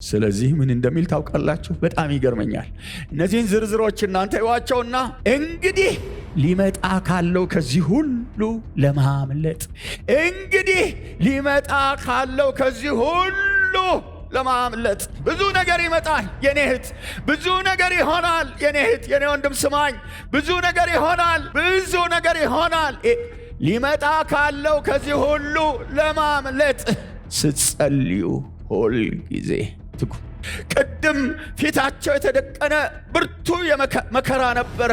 ስለዚህ ምን እንደሚል ታውቃላችሁ? በጣም ይገርመኛል። እነዚህን ዝርዝሮች እናንተ ይዋቸውና እንግዲህ ሊመጣ ካለው ከዚህ ሁሉ ለማምለጥ ሊመጣ ካለው ከዚህ ሁሉ ለማምለጥ ብዙ ነገር ይመጣል። የኔ እህት ብዙ ነገር ይሆናል። የኔ እህት የኔ ወንድም ስማኝ፣ ብዙ ነገር ይሆናል። ሊመጣ ካለው ከዚህ ሁሉ ለማምለጥ ስትጸልዩ ሁል ጊዜ ትጉ። ቅድም ፊታቸው የተደቀነ ብርቱ መከራ ነበረ።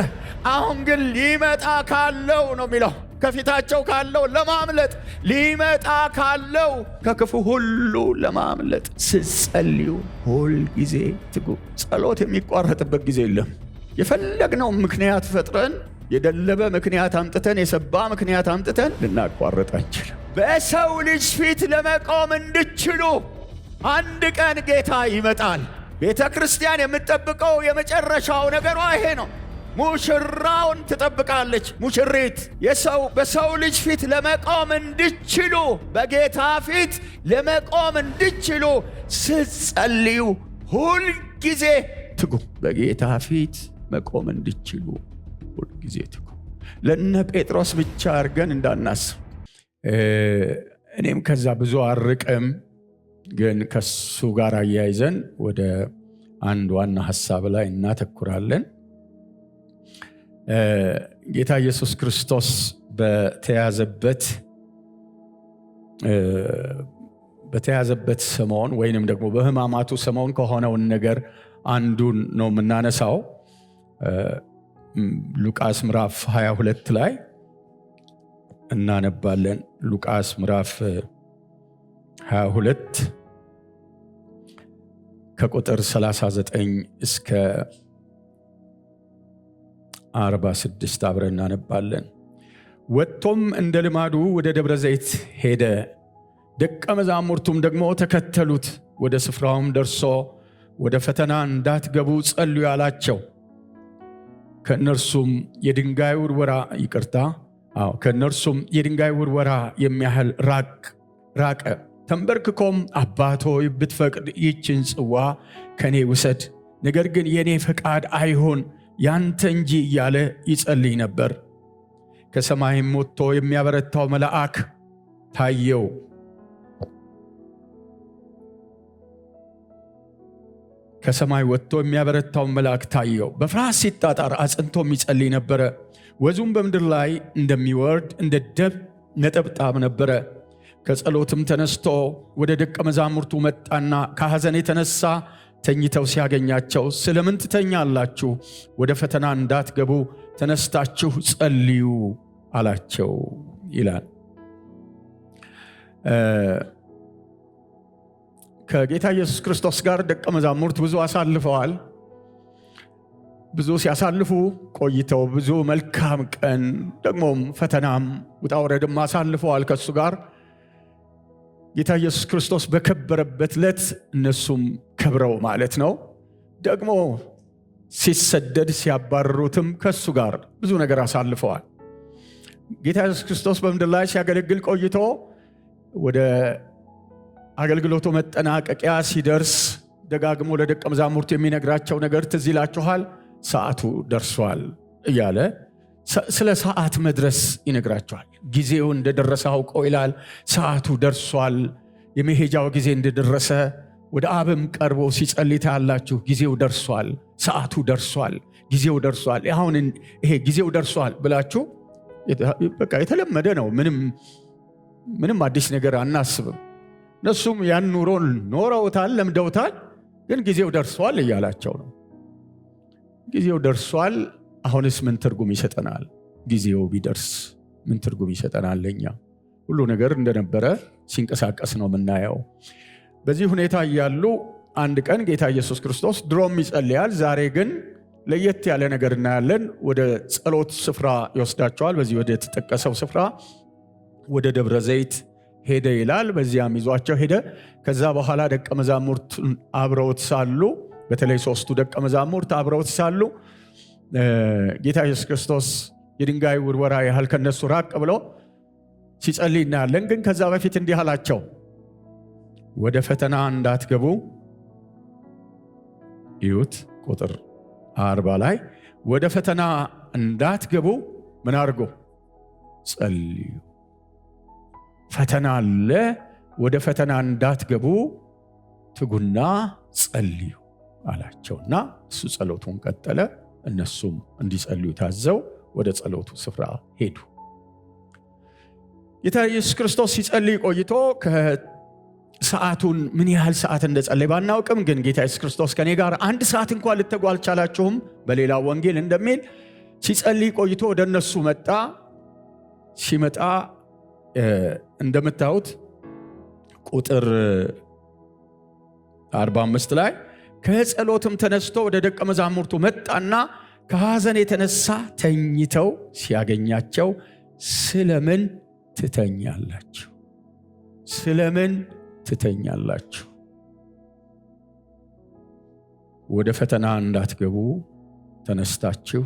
አሁን ግን ሊመጣ ካለው ነው የሚለው፣ ከፊታቸው ካለው ለማምለጥ ሊመጣ ካለው ከክፉ ሁሉ ለማምለጥ ስትጸልዩ ሁል ጊዜ ትጉ። ጸሎት የሚቋረጥበት ጊዜ የለም። የፈለግነው ምክንያት ፈጥረን የደለበ ምክንያት አምጥተን የሰባ ምክንያት አምጥተን ልናቋርጥ አንችልም። በሰው ልጅ ፊት ለመቆም እንድችሉ አንድ ቀን ጌታ ይመጣል። ቤተ ክርስቲያን የምትጠብቀው የመጨረሻው ነገሯ ይሄ ነው። ሙሽራውን ትጠብቃለች። ሙሽሪት በሰው ልጅ ፊት ለመቆም እንድችሉ፣ በጌታ ፊት ለመቆም እንድችሉ ስትጸልዩ ሁል ጊዜ ትጉ። በጌታ ፊት መቆም እንድችሉ ሁል ጊዜ ትጉ። ለነ ጴጥሮስ ብቻ አድርገን እንዳናስብ። እኔም ከዛ ብዙ አርቅም፣ ግን ከሱ ጋር አያይዘን ወደ አንድ ዋና ሐሳብ ላይ እናተኩራለን። ጌታ ኢየሱስ ክርስቶስ በተያዘበት ሰሞን ወይንም ደግሞ በሕማማቱ ሰሞን ከሆነውን ነገር አንዱን ነው የምናነሳው። ሉቃስ ምዕራፍ 22 ላይ እናነባለን። ሉቃስ ምዕራፍ 22 ከቁጥር 39 እስከ 46 አብረን እናነባለን። ወጥቶም እንደ ልማዱ ወደ ደብረ ዘይት ሄደ፣ ደቀ መዛሙርቱም ደግሞ ተከተሉት። ወደ ስፍራውም ደርሶ ወደ ፈተና እንዳትገቡ ጸልዩ አላቸው። ከእነርሱም የድንጋይ ውርወራ የሚያህል ራቀ። ተንበርክኮም አባት ሆይ ብትፈቅድ ይህችን ጽዋ ከኔ ውሰድ፣ ነገር ግን የኔ ፈቃድ አይሆን ያንተ እንጂ እያለ ይጸልይ ነበር። ከሰማይም ወጥቶ የሚያበረታው መልአክ ታየው። በፍርሃት ሲጣጣር አጽንቶም ይጸልይ ነበረ። ወዙም በምድር ላይ እንደሚወርድ እንደ ደም ነጠብጣብ ነበረ። ከጸሎትም ተነስቶ ወደ ደቀ መዛሙርቱ መጣና ከሐዘን የተነሳ ተኝተው ሲያገኛቸው ስለምን ትተኛላችሁ? ወደ ፈተና እንዳትገቡ ተነስታችሁ ጸልዩ አላቸው ይላል። ከጌታ ኢየሱስ ክርስቶስ ጋር ደቀ መዛሙርት ብዙ አሳልፈዋል። ብዙ ሲያሳልፉ ቆይተው ብዙ መልካም ቀን ደግሞም ፈተናም ውጣ ውረድም አሳልፈዋል ከሱ ጋር። ጌታ ኢየሱስ ክርስቶስ በከበረበት ዕለት እነሱም ከብረው ማለት ነው። ደግሞ ሲሰደድ ሲያባርሩትም ከሱ ጋር ብዙ ነገር አሳልፈዋል። ጌታ ኢየሱስ ክርስቶስ በምድር ላይ ሲያገለግል ቆይቶ ወደ አገልግሎቱ መጠናቀቂያ ሲደርስ ደጋግሞ ለደቀ መዛሙርቱ የሚነግራቸው ነገር ትዝ ይላችኋል። ሰዓቱ ደርሷል እያለ ስለ ሰዓት መድረስ ይነግራቸዋል። ጊዜው እንደደረሰ አውቀው ይላል። ሰዓቱ ደርሷል፣ የመሄጃው ጊዜ እንደደረሰ ወደ አብም ቀርቦ ሲጸልይ ታያላችሁ። ጊዜው ደርሷል፣ ሰዓቱ ደርሷል፣ ጊዜው ደርሷል። አሁን ይሄ ጊዜው ደርሷል ብላችሁ በቃ የተለመደ ነው። ምንም አዲስ ነገር አናስብም። እነሱም ያን ኑሮን ኖረውታል፣ ለምደውታል። ግን ጊዜው ደርሷል እያላቸው ነው። ጊዜው ደርሷል። አሁንስ ምን ትርጉም ይሰጠናል? ጊዜው ቢደርስ ምን ትርጉም ይሰጠናል? ለኛ ሁሉ ነገር እንደነበረ ሲንቀሳቀስ ነው የምናየው። በዚህ ሁኔታ እያሉ አንድ ቀን ጌታ ኢየሱስ ክርስቶስ ድሮም ይጸልያል፣ ዛሬ ግን ለየት ያለ ነገር እናያለን። ወደ ጸሎት ስፍራ ይወስዳቸዋል። በዚህ ወደ ተጠቀሰው ስፍራ ወደ ደብረ ዘይት ሄደ ይላል። በዚያም ይዟቸው ሄደ። ከዛ በኋላ ደቀ መዛሙርት አብረውት ሳሉ፣ በተለይ 3ቱ ደቀ መዛሙርት አብረውት ሳሉ ጌታ ኢየሱስ ክርስቶስ የድንጋይ ውርወራ ያህል ከነሱ ራቅ ብሎ ሲጸልይ እናያለን። ግን ከዛ በፊት እንዲህ አላቸው፣ ወደ ፈተና እንዳትገቡ ይሁት ቁጥር 40 ላይ ወደ ፈተና እንዳትገቡ ምን አድርጉ? ጸልዩ። ፈተና አለ፣ ወደ ፈተና እንዳትገቡ ትጉና ጸልዩ አላቸውና እሱ ጸሎቱን ቀጠለ። እነሱም እንዲጸልዩ ታዘው ወደ ጸሎቱ ስፍራ ሄዱ። ጌታ ኢየሱስ ክርስቶስ ሲጸልይ ቆይቶ ሰዓቱን ምን ያህል ሰዓት እንደጸለየ ባናውቅም ግን ጌታ ኢየሱስ ክርስቶስ ከኔ ጋር 1 ሰዓት እንኳን ልትተጉ አልቻላችሁም በሌላ ወንጌል እንደሚል ሲጸልይ ቆይቶ ወደ እነሱ መጣ። ሲመጣ እንደምታዩት ቁጥር 45 ላይ ከጸሎትም ተነስቶ ወደ ደቀ መዛሙርቱ መጣና ከሐዘን የተነሳ ተኝተው ሲያገኛቸው ስለምን ትተኛላችሁ? ስለምን ትተኛላችሁ? ወደ ፈተና እንዳትገቡ ተነስታችሁ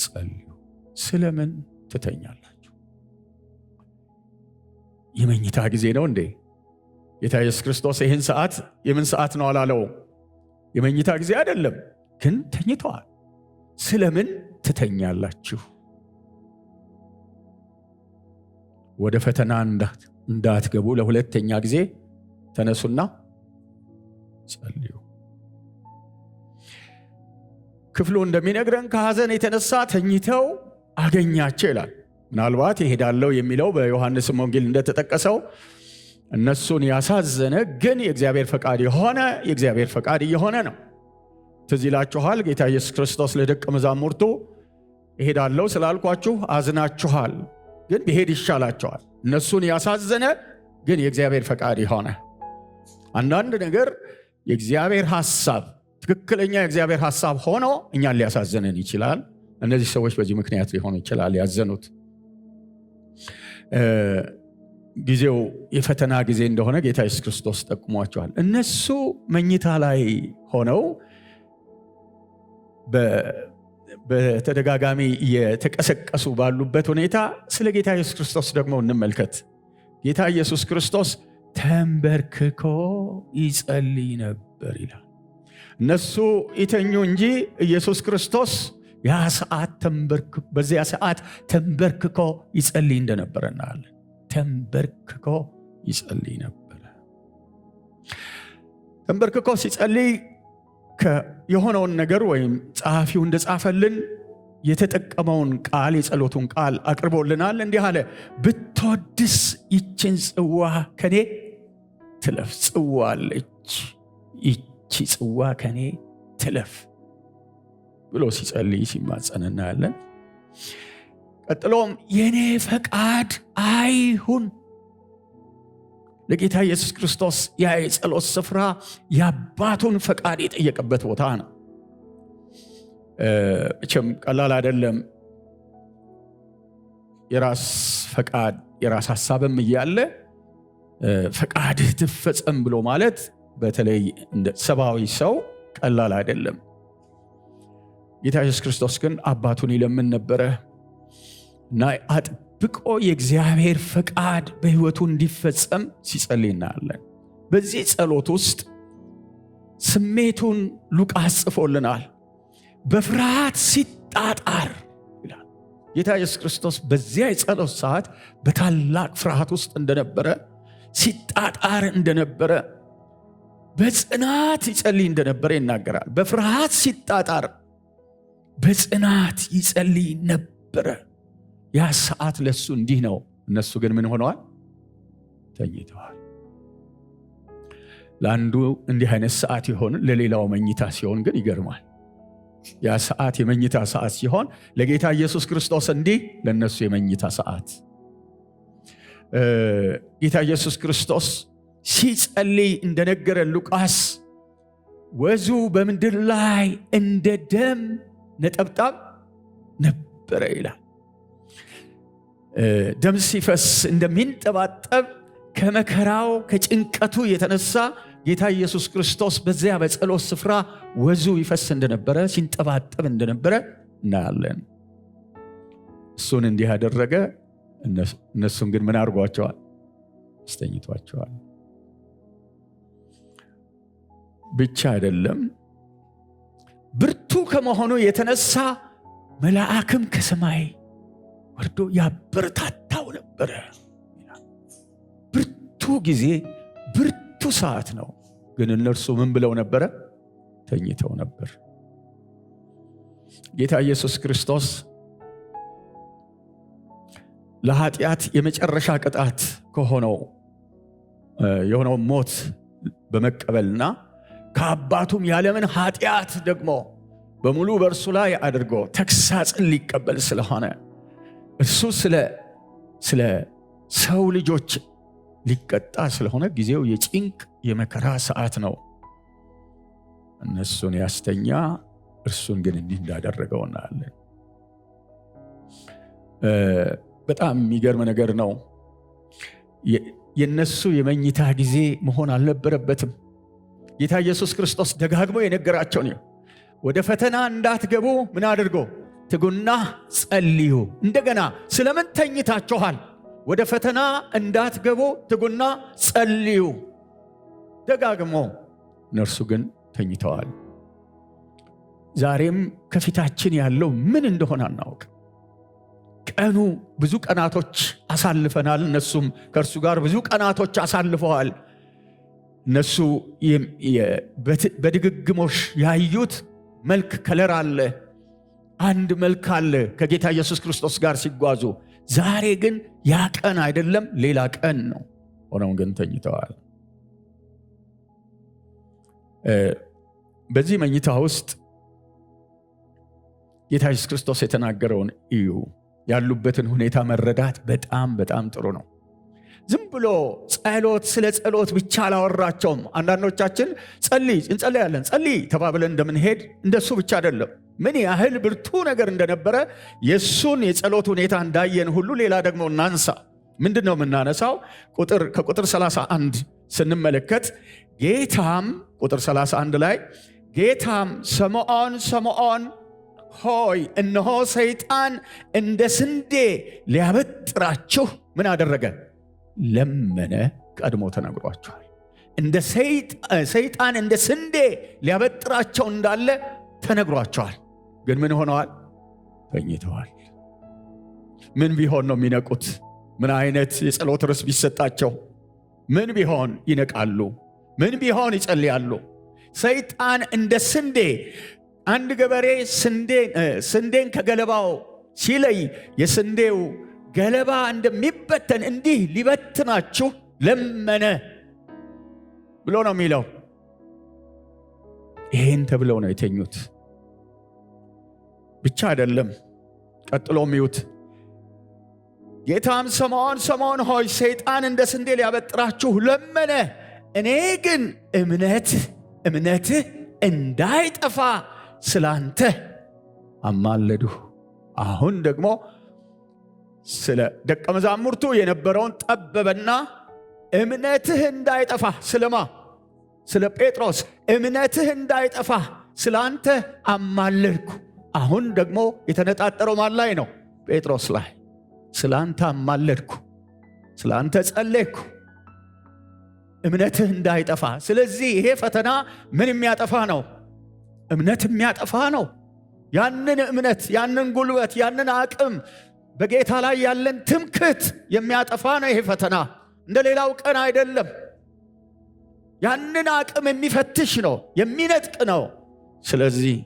ጸልዩ። ስለምን ትተኛላችሁ? የመኝታ ጊዜ ነው እንዴ? ጌታ ኢየሱስ ክርስቶስ ይህን ሰዓት የምን ሰዓት ነው አላለው። የመኝታ ጊዜ አይደለም፣ ግን ተኝተዋል። ስለምን ትተኛላችሁ? ወደ ፈተና እንዳትገቡ ለሁለተኛ ጊዜ ተነሱና ጸልዩ። ክፍሉ እንደሚነግረን ከሐዘን የተነሳ ተኝተው አገኛቸው ይላል። ምናልባት ይሄዳለው የሚለው በዮሐንስ ወንጌል እንደተጠቀሰው እነሱን ያሳዘነ ግን የእግዚአብሔር ፈቃድ የሆነ የእግዚአብሔር ፈቃድ እየሆነ ነው። ትዝ ይላችኋል ጌታ ኢየሱስ ክርስቶስ ለደቀ መዛሙርቱ ይሄዳለው ስላልኳችሁ አዝናችኋል፣ ግን ቢሄድ ይሻላችኋል። እነሱን ያሳዘነ ግን የእግዚአብሔር ፈቃድ የሆነ አንዳንድ ነገር የእግዚአብሔር ሐሳብ ትክክለኛ የእግዚአብሔር ሐሳብ ሆኖ እኛን ሊያሳዝነን ይችላል። እነዚህ ሰዎች በዚህ ምክንያት ሊሆን ይችላል ያዘኑት። ጊዜው የፈተና ጊዜ እንደሆነ ጌታ ኢየሱስ ክርስቶስ ጠቁሟቸዋል። እነሱ መኝታ ላይ ሆነው በተደጋጋሚ የተቀሰቀሱ ባሉበት ሁኔታ ስለ ጌታ ኢየሱስ ክርስቶስ ደግሞ እንመልከት። ጌታ ኢየሱስ ክርስቶስ ተንበርክኮ ይጸልይ ነበር ይላል። እነሱ ይተኙ እንጂ ኢየሱስ ክርስቶስ በዚያ ሰዓት ተንበርክኮ ይጸልይ እንደነበረ እናያለን። ተንበርክኮ ይጸልይ ነበር። ተንበርክኮ ሲጸልይ የሆነውን ነገር ወይም ጸሐፊው እንደጻፈልን የተጠቀመውን ቃል የጸሎቱን ቃል አቅርቦልናል። እንዲህ አለ፣ ብትወድስ ይችን ጽዋ ከኔ ትለፍ። ጽዋ አለች፣ ይቺ ጽዋ ከኔ ትለፍ ብሎ ሲጸልይ ሲማጸን እናያለን። ቀጥሎም የኔ ፈቃድ አይሁን። ለጌታ ኢየሱስ ክርስቶስ ያ የጸሎት ስፍራ የአባቱን ፈቃድ የጠየቀበት ቦታ ነው። እችም ቀላል አይደለም። የራስ ፈቃድ የራስ ሐሳብም እያለ ፈቃድህ ትፈጸም ብሎ ማለት በተለይ እንደ ሰብአዊ ሰው ቀላል አይደለም። ጌታ ኢየሱስ ክርስቶስ ግን አባቱን ይለምን ነበረ እና አጥብቆ የእግዚአብሔር ፈቃድ በሕይወቱ እንዲፈጸም ሲጸልይ እናያለን። በዚህ ጸሎት ውስጥ ስሜቱን ሉቃስ ጽፎልናል። በፍርሃት ሲጣጣር ይላል። ጌታ ኢየሱስ ክርስቶስ በዚያ የጸሎት ሰዓት በታላቅ ፍርሃት ውስጥ እንደነበረ፣ ሲጣጣር እንደነበረ፣ በጽናት ይጸልይ እንደነበረ ይናገራል። በፍርሃት ሲጣጣር በጽናት ይጸልይ ነበረ። ያ ሰዓት ለሱ እንዲህ ነው። እነሱ ግን ምን ሆነዋል? ተኝተዋል። ለአንዱ እንዲህ አይነት ሰዓት ይሆን፣ ለሌላው መኝታ ሲሆን ግን ይገርማል። ያ ሰዓት የመኝታ ሰዓት ሲሆን ለጌታ ኢየሱስ ክርስቶስ እንዲህ፣ ለነሱ የመኝታ ሰዓት። ጌታ ኢየሱስ ክርስቶስ ሲጸልይ እንደነገረ ሉቃስ ወዙ በምድር ላይ እንደ ደም ነጠብጣብ ነበረ ይላል። ደም ሲፈስ እንደሚንጠባጠብ ከመከራው ከጭንቀቱ የተነሳ ጌታ ኢየሱስ ክርስቶስ በዚያ በጸሎት ስፍራ ወዙ ይፈስ እንደነበረ ሲንጠባጠብ እንደነበረ እናያለን። እሱን እንዲህ ያደረገ፣ እነሱን ግን ምን አድርጓቸዋል? አስተኝቷቸዋል። ብቻ አይደለም ብርቱ ከመሆኑ የተነሳ መልአክም ከሰማይ ወርዶ ያበረታታው ነበረ። ብርቱ ጊዜ ብርቱ ሰዓት ነው። ግን እነርሱ ምን ብለው ነበረ? ተኝተው ነበር። ጌታ ኢየሱስ ክርስቶስ ለኃጢአት የመጨረሻ ቅጣት የሆነው ሞት በመቀበልና ከአባቱም ያለምን ኃጢአት ደግሞ በሙሉ በእርሱ ላይ አድርጎ ተግሳጽን ሊቀበል ስለሆነ እርሱ ስለ ሰው ልጆች ሊቀጣ ስለሆነ ጊዜው የጭንቅ የመከራ ሰዓት ነው። እነሱን ያስተኛ እርሱን ግን እንዲህ እንዳደረገው እናያለን። በጣም የሚገርም ነገር ነው። የነሱ የመኝታ ጊዜ መሆን አልነበረበትም። ጌታ ኢየሱስ ክርስቶስ ደጋግሞ የነገራቸው ነው። ወደ ፈተና እንዳትገቡ ምን አድርጎ? ትጉና ጸልዩ። እንደገና ስለምን ተኝታችኋል? ወደ ፈተና እንዳትገቡ ትጉና ጸልዩ። ደጋግሞ። እነርሱ ግን ተኝተዋል። ዛሬም ከፊታችን ያለው ምን እንደሆነ አናውቅ። ቀኑ ብዙ ቀናቶች አሳልፈናል። እነሱም ከእርሱ ጋር ብዙ ቀናቶች አሳልፈዋል። እነሱ በድግግሞሽ ያዩት መልክ ከለር አለ፣ አንድ መልክ አለ ከጌታ ኢየሱስ ክርስቶስ ጋር ሲጓዙ። ዛሬ ግን ያ ቀን አይደለም፣ ሌላ ቀን ነው። ሆኖም ግን ተኝተዋል። በዚህ መኝታ ውስጥ ጌታ ኢየሱስ ክርስቶስ የተናገረውን እዩ። ያሉበትን ሁኔታ መረዳት በጣም በጣም ጥሩ ነው። ዝም ብሎ ስለ ጸሎት ብቻ አላወራቸውም። አንዳንዶቻችን እንጸልያለን ተባብለን እንደምንሄድ እንደሱ ብቻ አይደለም። ምን ያህል ብርቱ ነገር እንደነበረ የሱን የጸሎት ሁኔታ እንዳየን ሁሉ ሌላ ደግሞ እናንሳ። ምንድነው የምናነሳው? ከቁጥር 31 ስንመለከት ጌታም ቁጥር 31 ላይ ጌታም ስምዖን ሆይ እነሆ ሰይጣን እንደ ስንዴ ሊያበጥራችሁ ምን አደረገ? ለመነ። ቀድሞ ተነግሯቸዋል። ሰይጣን እንደ ስንዴ ሊያበጥራቸው እንዳለ ተነግሯቸዋል። ግን ምን ሆነዋል? ተኝተዋል። ምን ቢሆን ነው የሚነቁት? ምን አይነት የጸሎት ርዕስ ቢሰጣቸው ምን ቢሆን ይነቃሉ? ምን ቢሆን ይጸልያሉ? ሰይጣን እንደ ስንዴ፣ አንድ ገበሬ ስንዴን ከገለባው ሲለይ የስንዴው ገለባ እንደሚበተን እንዲህ ሊበትናችሁ ለመነ ብሎ ነው የሚለው። ይሄን ተብለው ነው የተኙት። ብቻ አይደለም፣ ቀጥሎ የሚዩት ጌታም ስምዖን ሆይ ሰይጣን እንደ ስንዴ ሊያበጥራችሁ ለመነ፣ እኔ ግን እምነትህ እንዳይጠፋ ስላንተ አማለድሁ። አሁን ደግሞ ስለ ደቀ መዛሙርቱ የነበረውን ጠበበና እምነትህ እንዳይጠፋ፣ ስለማ? ስለ ጴጥሮስ እምነትህ እንዳይጠፋ ስላንተ አማለድኩ። አሁን ደግሞ የተነጣጠረው ማን ላይ ነው? ጴጥሮስ ላይ። ስላንተ አማለድኩ፣ ስላንተ ጸለይኩ፣ እምነትህ እንዳይጠፋ። ስለዚህ ይሄ ፈተና ምን የሚያጠፋ ነው? እምነት የሚያጠፋ ነው። ያንን እምነት፣ ያንን ጉልበት፣ ያንን አቅም፣ በጌታ ላይ ያለን ትምክህት የሚያጠፋ ነው ይሄ ፈተና። እንደ ሌላው ቀን አይደለም። ያንን አቅም የሚፈትሽ ነው፣ የሚነጥቅ ነው። ስለዚህ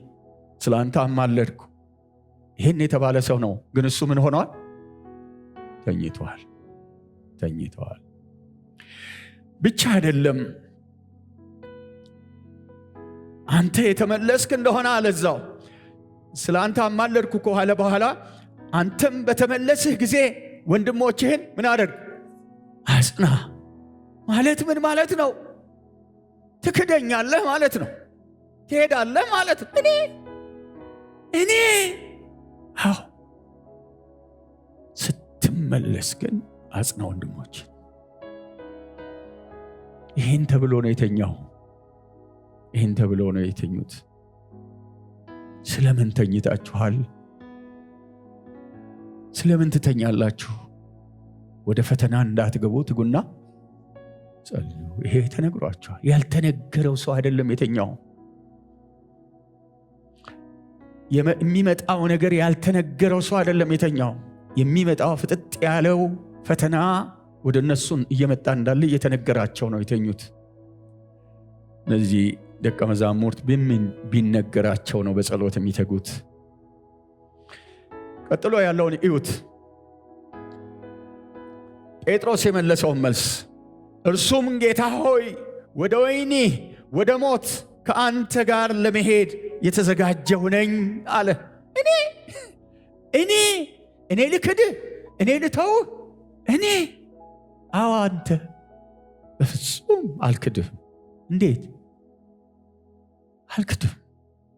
ስላንተ አማለድኩ። ይህን የተባለ ሰው ነው። ግን እሱ ምን ሆኗል? ተኝተዋል። ብቻ አይደለም፣ አንተ የተመለስክ እንደሆነ አለዛው ስላንተ አማለድኩ ከኋላ በኋላ አንተም በተመለስህ ጊዜ ወንድሞችህን ምን አደርግ? አጽና። ማለት ምን ማለት ነው? ትክደኛለህ ማለት ነው። ትሄዳለህ ማለት ነው። እኔ አዎ፣ ስትመለስ ግን አጽና ወንድሞች። ይህን ተብሎ ነው የተኛው። ይህን ተብሎ ነው የተኙት። ስለምን ተኝታችኋል? ስለምን ትተኛላችሁ? ወደ ፈተና እንዳትገቡ ትጉና ጸልዩ። ይሄ ተነግሯችኋል። ያልተነገረው ሰው አይደለም የተኛው። የሚመጣው ነገር ያልተነገረው ሰው አይደለም የተኛው። የሚመጣው ፍጥጥ ያለው ፈተና ወደ እነሱን እየመጣ እንዳለ እየተነገራቸው ነው የተኙት። እነዚህ ደቀ መዛሙርት ቢነገራቸው ነው በጸሎት የሚተጉት። ቀጥሎ ያለውን እዩት። ጴጥሮስ የመለሰውን መልስ፣ እርሱም ጌታ ሆይ ወደ ወህኒ ወደ ሞት ከአንተ ጋር ለመሄድ የተዘጋጀሁ ነኝ አለ። እኔ ልክድህ? እኔ ልተውህ? አዎ አንተ በፍጹም አልክድህም። እንዴት አልክድህም?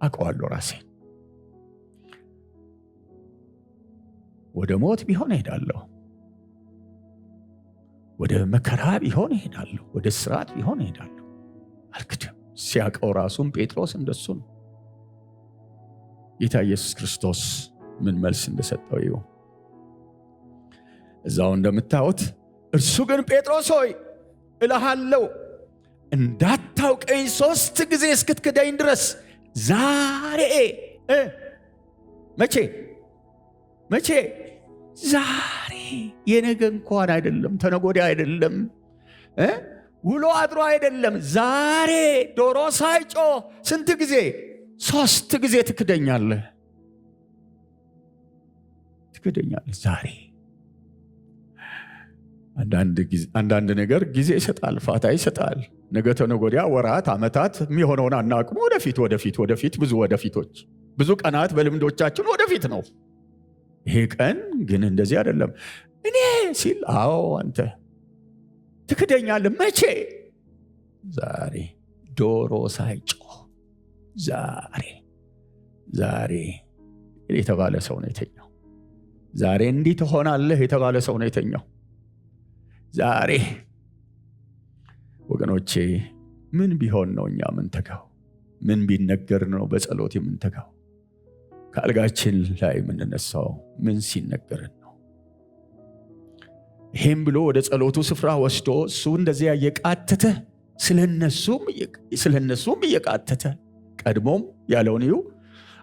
አውቀዋለሁ ራሴን። ወደ ሞት ቢሆን እሄዳለሁ፣ ወደ መከራ ቢሆን እሄዳለሁ፣ ወደ እስራት ቢሆን እሄዳለሁ፣ አልክድህም። ሲያውቀው ራሱን ጴጥሮስ እንደሱ ነው። ጌታ ኢየሱስ ክርስቶስ ምን መልስ እንደሰጠው ይሁ እዛው እንደምታዩት፣ እርሱ ግን ጴጥሮስ ሆይ እልሃለሁ እንዳታውቀኝ 3 ጊዜ እስክትክደኝ ድረስ ዛሬ መቼ ዛሬ፣ የነገ እንኳን አይደለም፣ ተነጎዳ አይደለም፣ ውሎ አድሮ አይደለም፣ ዛሬ ዶሮ ሳይጮህ ስንት ጊዜ? 3 ጊዜ ትክደኛለህ ዛሬ። አንዳንድ ነገር ጊዜ ይሰጣል፣ ፋታ ይሰጣል። ነገ ተነጎዳ፣ ወራት፣ ዓመታት የሚሆነውን አናውቅም። ወደፊት ብዙ ወደፊቶች፣ ብዙ ቀናት በልምዶቻችን ወደፊት ነው። ይሄ ቀን ግን እንደዚህ አይደለም። እኔ ሲል አዎ አንተ ትክደኛለህ። መቼ? ዛሬ ዶሮ ሳይጮህ ዛሬ የተባለ ሰው ነው የተኛው። ዛሬ እንዲህ ትሆናለህ የተባለ ሰው ነው የተኛው። ዛሬ ወገኖቼ ምን ቢሆን ነው እኛ የምንተጋው? ምን ቢነገር ነው በጸሎት የምንተጋው? ከአልጋችን ላይ የምንነሳው ምን ሲነገርን ነው? ይሄም ብሎ ወደ ጸሎቱ ስፍራ ወስዶ እሱ እንደዚያ እየቃተተ ስለነሱም እየቃተተ ቀድሞም ያለውን ይሁ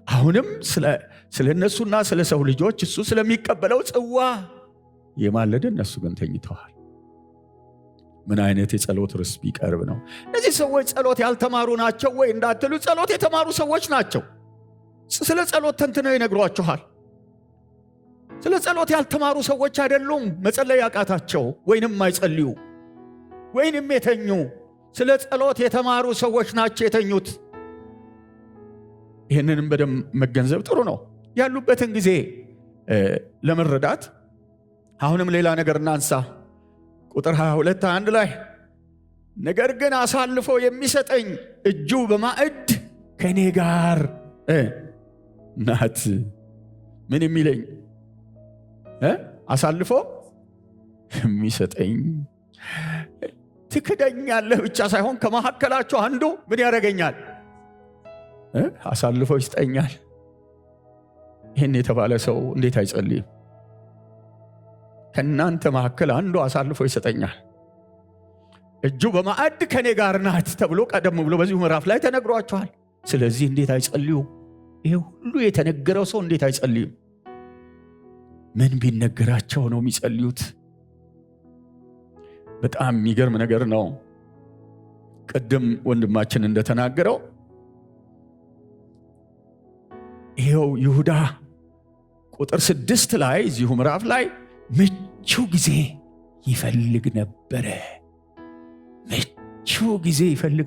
አሁንም ስለነሱና ስለ ሰው ልጆች እሱ ስለሚቀበለው ጽዋ የማለደ፣ እነሱ ግን ተኝተዋል። ምን አይነት የጸሎት ርዕስ ቢቀርብ ነው? እነዚህ ሰዎች ጸሎት ያልተማሩ ናቸው ወይ እንዳትሉ፣ ጸሎት የተማሩ ሰዎች ናቸው። ስለ ጸሎት ተንትነው ይነግሯችኋል። ስለ ጸሎት ያልተማሩ ሰዎች አይደሉም መጸለይ ያቃታቸው ወይንም ማይጸልዩ ወይንም የተኙ። ስለ ጸሎት የተማሩ ሰዎች ናቸው የተኙት። ይህንንም በደንብ መገንዘብ ጥሩ ነው። ያሉበትን ጊዜ ለመረዳት አሁንም ሌላ ነገር እናንሳ። ቁጥር 22 ላይ ነገር ግን አሳልፎ የሚሰጠኝ እጁ በማዕድ ከእኔ ጋር ናት። ምን የሚለኝ? አሳልፎ የሚሰጠኝ። ትክደኛለህ ብቻ ሳይሆን ከመካከላቸው አንዱ ምን ያደርገኛል? አሳልፎ ይሰጠኛል። ይህን የተባለ ሰው እንዴት አይጸልይም? ከእናንተ መካከል አንዱ አሳልፎ ይሰጠኛል፣ እጁ በማዕድ ከኔ ጋር ናት ተብሎ ቀደም ብሎ በዚሁ ምዕራፍ ላይ ተነግሯቸዋል። ስለዚህ እንዴት አይጸልዩም? ይሄ ሁሉ የተነገረው ሰው እንዴት አይጸልይም? ምን ቢነገራቸው ነው የሚጸልዩት? በጣም የሚገርም ነገር ነው። ቅድም ወንድማችን እንደተናገረው ይሄው ይሁዳ ቁጥር 6 ላይ እዚሁ ምዕራፍ ላይ ምቹ ጊዜ ይፈልግ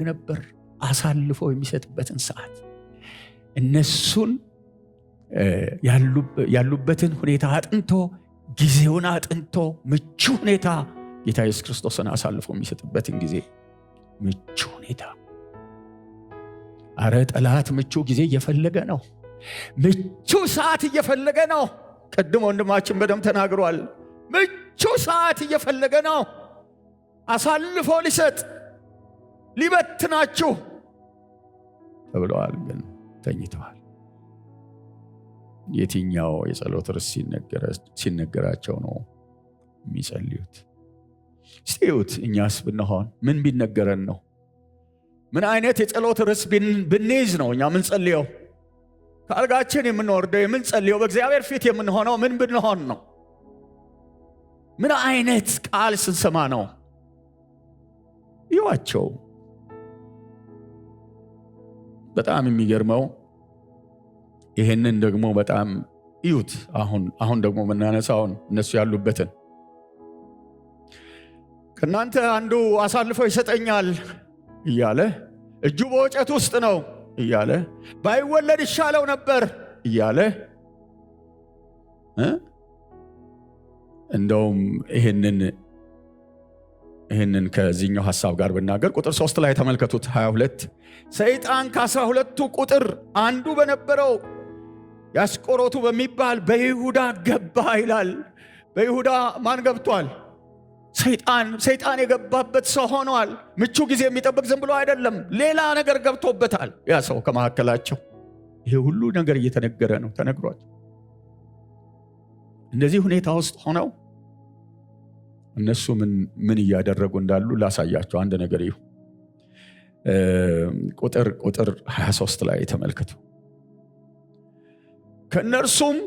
ነበር፣ አሳልፎ የሚሰጥበትን ሰዓት፣ እነሱን ያሉበትን ሁኔታ አጥንቶ፣ ጊዜውን አጥንቶ ምቹ ሁኔታ ጌታ ኢየሱስ ክርስቶስን አሳልፎ የሚሰጥበትን ጊዜ፣ ምቹ ሁኔታ። አረ ጠላት ምቹ ጊዜ እየፈለገ ነው። ምቹ ሰዓት እየፈለገ ነው። ቀድሞ ወንድማችን በደም ተናግሯል። ምቹ ሰዓት እየፈለገ ነው። አሳልፎ ሊሰጥ ሊበትናችሁ ተብለዋል፣ ግን ተኝተዋል። የትኛው የጸሎት ርዕስ ሲነገራቸው ነው የሚጸልዩት? እስቲዩት። እኛስ ብንሆን ምን ቢነገረን ነው? ምን አይነት የጸሎት ርዕስ ብንይዝ ነው እኛ ምን ጸልየው? ከአልጋችን የምንወርደው የምንጸልየው በእግዚአብሔር ፊት የምንሆነው ምን ብንሆን ነው? ምን አይነት ቃል ስንሰማ ነው? ይዋቸው በጣም የሚገርመው ይሄንን ደግሞ በጣም ይዩት። አሁን ደግሞ መናነሳውን እነሱ ያሉበትን ከናንተ አንዱ አሳልፎ ይሰጠኛል እያለ እጁ በወጨት ውስጥ ነው እያለ ባይወለድ ይሻለው ነበር እያለ እንደውም ይሄንን ከዚህኛው ሐሳብ ጋር ብናገር ቁጥር 3 ላይ ተመልከቱት 22 ሰይጣን ከ12ቱ ቁጥር አንዱ በነበረው ያስቆሮቱ በሚባል በይሁዳ ገባ ይላል። በይሁዳ ማን ገብቷል? ሰይጣን የገባበት ሰው ሆኗል። ምቹ ጊዜ የሚጠብቅ ዝም ብሎ አይደለም፣ ሌላ ነገር ገብቶበታል ያ ሰው ከመካከላቸው። ይሄ ሁሉ ነገር እየተነገረ ነው፣ ተነግሯል። እንደዚህ ሁኔታ ውስጥ ሆነው እነሱ ምን እያደረጉ እንዳሉ ላሳያቸው አንድ ነገር ይሁ ቁጥር 23 ላይ ተመልከቱ። ከነርሱም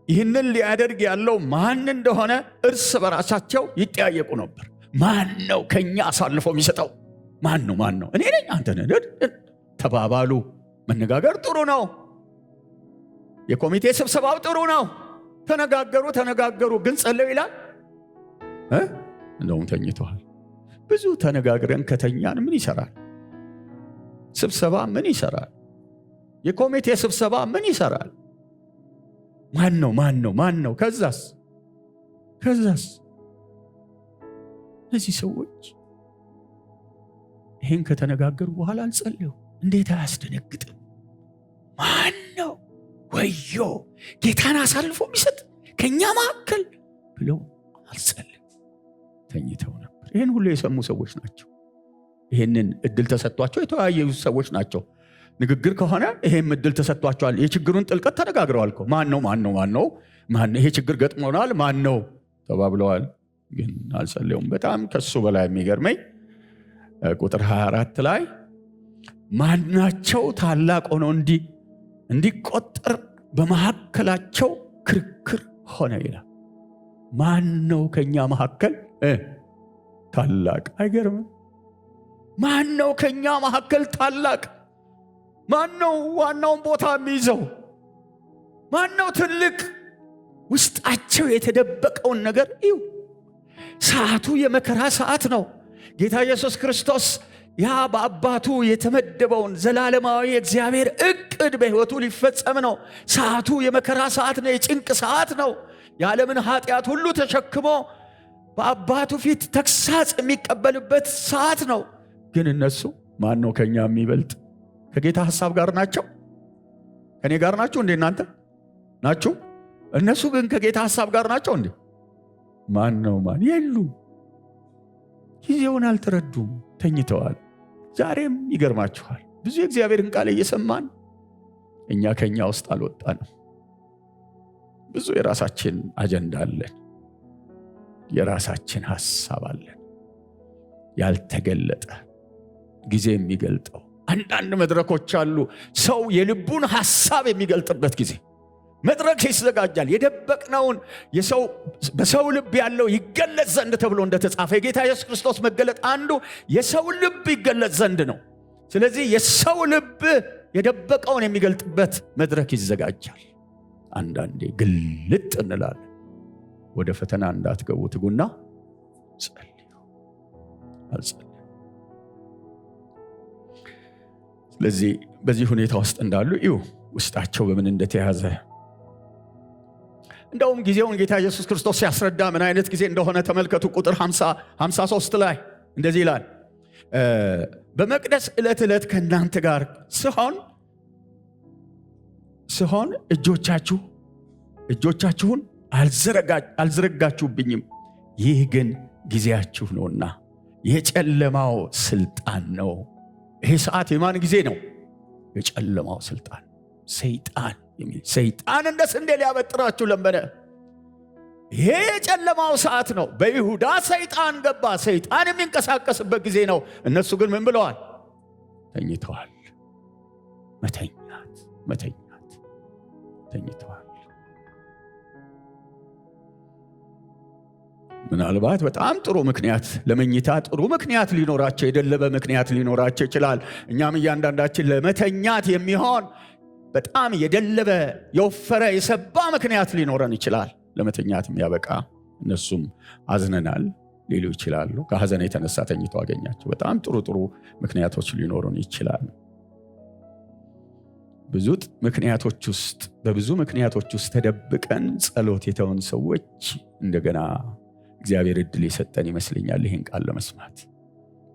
ይህንን ሊያደርግ ያለው ማን እንደሆነ እርስ በራሳቸው ይጠያየቁ ነበር። ማን ነው ከኛ አሳልፎ የሚሰጠው? ማን ነው? እኔ ነኝ፣ አንተ ነህ ተባባሉ። መነጋገር ጥሩ ነው። የኮሚቴ ስብሰባው ጥሩ ነው። ተነጋገሩ፣ ግን ጸለዩ ይላል። እንደውም ተኝተዋል። ብዙ ተነጋግረን ከተኛን ምን ይሰራል? ስብሰባ ምን ይሰራል? የኮሚቴ ስብሰባ ምን ይሰራል? ማን ነው? ከዛስ እነዚህ ሰዎች ይህን ከተነጋገሩ በኋላ አልጸለዩ። እንዴት አያስደነግጥም? ማን ነው ወዮ ጌታን አሳልፎ የሚሰጥ ከኛ መካከል ብለው አልጸለዩ፣ ተኝተው ነበር። ይህን ሁሉ የሰሙ ሰዎች ናቸው። ይህንን እድል ተሰጥቷቸው የተወያዩ ሰዎች ናቸው። ንግግር ከሆነ ይሄም እድል ተሰጥቷቸዋል። የችግሩን ጥልቀት ተነጋግረዋል። ማን ነው ይሄ ችግር ገጥሞናል፣ ማን ነው ተባብለዋል። ግን አልጸለዩም። በጣም ከሱ በላይ የሚገርመኝ ቁጥር 24 ላይ ማናቸው ታላቅ ሆኖ እንዲቆጠር በመካከላቸው ክርክር ሆነ ይላል። ማን ነው ከኛ መካከል ታላቅ? አይገርምም? ማን ነው ከኛ መካከል ታላቅ? ማን ነው ዋናውን ቦታ የሚይዘው? ማን ነው ትልቅ? ውስጣቸው የተደበቀውን ነገር እዩ። ሰዓቱ የመከራ ሰዓት ነው። ጌታ ኢየሱስ ክርስቶስ ያ በአባቱ የተመደበውን ዘላለማዊ እግዚአብሔር እቅድ በሕይወቱ ሊፈጸም ነው። ሰዓቱ የመከራ ሰዓት ነው። የጭንቅ ሰዓት ነው። የዓለምን ኃጢአት ሁሉ ተሸክሞ በአባቱ ፊት ተግሳጽ የሚቀበልበት ሰዓት ነው። ግን እነሱ ማን ነው ከኛ የሚበልጥ? ከጌታ ሐሳብ ጋር ናቸው። ከኔ ጋር ናቸው እንዴ? እናንተ ናችሁ? እነሱ ግን ከጌታ ሐሳብ ጋር ናቸው እንዴ? ማን የሉ። ጊዜውን አልተረዱም፣ ተኝተዋል። ዛሬም ይገርማችኋል፣ ብዙ የእግዚአብሔርን ቃል እየሰማን እኛ ከኛ ውስጥ አልወጣንም። ብዙ የራሳችን አጀንዳ አለን፣ የራሳችን ሐሳብ አለን። ያልተገለጠ ጊዜ የሚገልጠው አንዳንድ መድረኮች አሉ። ሰው የልቡን ሐሳብ የሚገልጥበት ጊዜ መድረክ ይዘጋጃል። የደበቅነውን በሰው ልብ ያለው ይገለጽ ዘንድ ተብሎ እንደተጻፈ የጌታ ኢየሱስ ክርስቶስ መገለጥ አንዱ የሰው ልብ ይገለጽ ዘንድ ነው። ስለዚህ የሰው ልብ የደበቀውን የሚገልጥበት መድረክ ይዘጋጃል። አንዳንዴ ግልጥ እንላለን። ወደ ፈተና እንዳትገቡ ትጉና ጸልዩ። አልጸልዩ። ስለዚህ በዚህ ሁኔታ ውስጥ እንዳሉ እዩ ውስጣቸው በምን እንደተያዘ። እንደውም ጊዜውን ጌታ ኢየሱስ ክርስቶስ ሲያስረዳ ምን አይነት ጊዜ እንደሆነ ተመልከቱ። ቁጥር 53 ላይ እንደዚህ ይላል፣ በመቅደስ ዕለት ከእናንተ ጋር ስሆን እጆቻችሁን አልዘረጋችሁብኝም። ይህ ግን ጊዜያችሁ ነውና የጨለማው ስልጣን ነው። ይሄ ሰዓት የማን ጊዜ ነው? የጨለማው ስልጣን ሰይጣን እንደ ስንዴ ሊያበጥራችሁ ለመነ። ይሄ የጨለማው ሰዓት ነው። በይሁዳ ሰይጣን ገባ። ሰይጣን የሚንቀሳቀስበት ጊዜ ነው። እነሱ ግን ምን ብለዋል? ተኝተዋል። መተኛት ተኝተዋል። ምናልባት በጣም ጥሩ ምክንያት ለመኝታ ጥሩ ምክንያት ሊኖራቸው የደለበ ምክንያት ሊኖራቸው ይችላል። እኛም እያንዳንዳችን ለመተኛት የሚሆን በጣም የደለበ የወፈረ የሰባ ምክንያት ሊኖረን ይችላል ለመተኛት የሚያበቃ። እነሱም አዝነናል ሊሉ ይችላሉ። ከሐዘን የተነሳ ተኝተው አገኛቸው። በጣም ጥሩ ጥሩ ምክንያቶች ሊኖሩን ይችላል። በብዙ ምክንያቶች ውስጥ ተደብቀን ጸሎት የተውን ሰዎች እንደገና እግዚአብሔር ዕድል የሰጠን ይመስለኛል ይህን ቃል ለመስማት።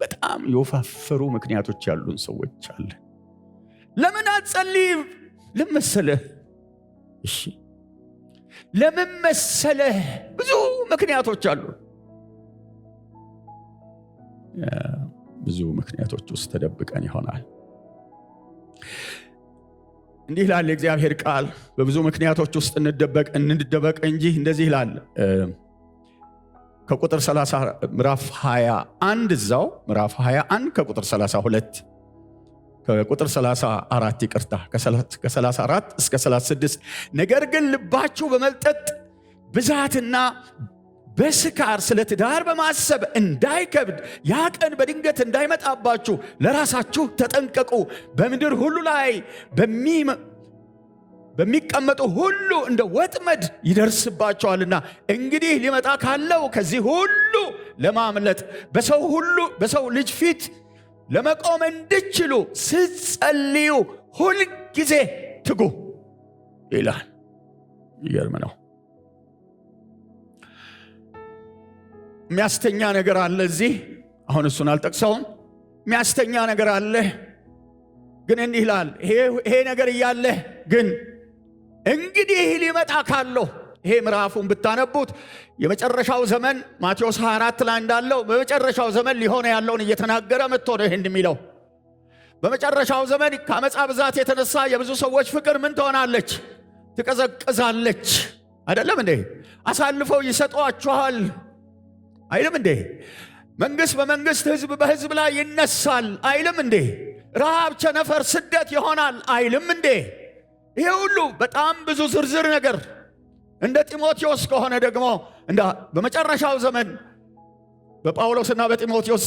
በጣም የወፋፈሩ ምክንያቶች ያሉን ሰዎች አለ። ለምን አትጸልይም? ለምን መሰለህ? እሺ ለምን መሰለህ? ብዙ ምክንያቶች አሉ። ብዙ ምክንያቶች ውስጥ ተደብቀን ይሆናል። እንዲህ ይላል የእግዚአብሔር ቃል፣ በብዙ ምክንያቶች ውስጥ እንደበቅ እንጂ እንደዚህ ይላል። ከቁጥር 30 ምዕራፍ 21 እዛው ምዕራፍ 21 ከቁጥር 32 ከቁጥር 34 ይቅርታ ከ34 እስከ 36 ነገር ግን ልባችሁ በመጠጥ ብዛትና በስካር ስለ ትዳር በማሰብ እንዳይከብድ ያ ቀን በድንገት እንዳይመጣባችሁ ለራሳችሁ ተጠንቀቁ። በምድር ሁሉ ላይ በሚቀመጡ ሁሉ እንደ ወጥመድ ይደርስባቸዋልና። እንግዲህ ሊመጣ ካለው ከዚህ ሁሉ ለማምለጥ በሰው ልጅ ፊት ለመቆም እንድችሉ ስትጸልዩ ሁልጊዜ ትጉ ይላል። ይገርም ነው። የሚያስተኛ ነገር አለ እዚህ። አሁን እሱን አልጠቅሰውም። የሚያስተኛ ነገር አለ። ግን እንዲህ ይላል፣ ይሄ ነገር እያለ ግን እንግዲህ ሊመጣ ካለው፣ ይሄ ምዕራፉን ብታነቡት የመጨረሻው ዘመን ማቴዎስ 24 ላይ እንዳለው በመጨረሻው ዘመን ሊሆነ ያለውን እየተናገረ መጥቶ ነው ይሄን የሚለው። በመጨረሻው ዘመን ከአመፃ ብዛት የተነሳ የብዙ ሰዎች ፍቅር ምን ትሆናለች? ትቀዘቅዛለች። አይደለም እንዴ? አሳልፈው ይሰጧቸዋል አይልም እንዴ? መንግስት በመንግስት ህዝብ በህዝብ ላይ ይነሳል አይልም እንዴ? ረሃብ፣ ቸነፈር፣ ስደት ይሆናል አይልም እንዴ? ይሄ ሁሉ በጣም ብዙ ዝርዝር ነገር። እንደ ጢሞቴዎስ ከሆነ ደግሞ በመጨረሻው ዘመን በጳውሎስና በጢሞቴዎስ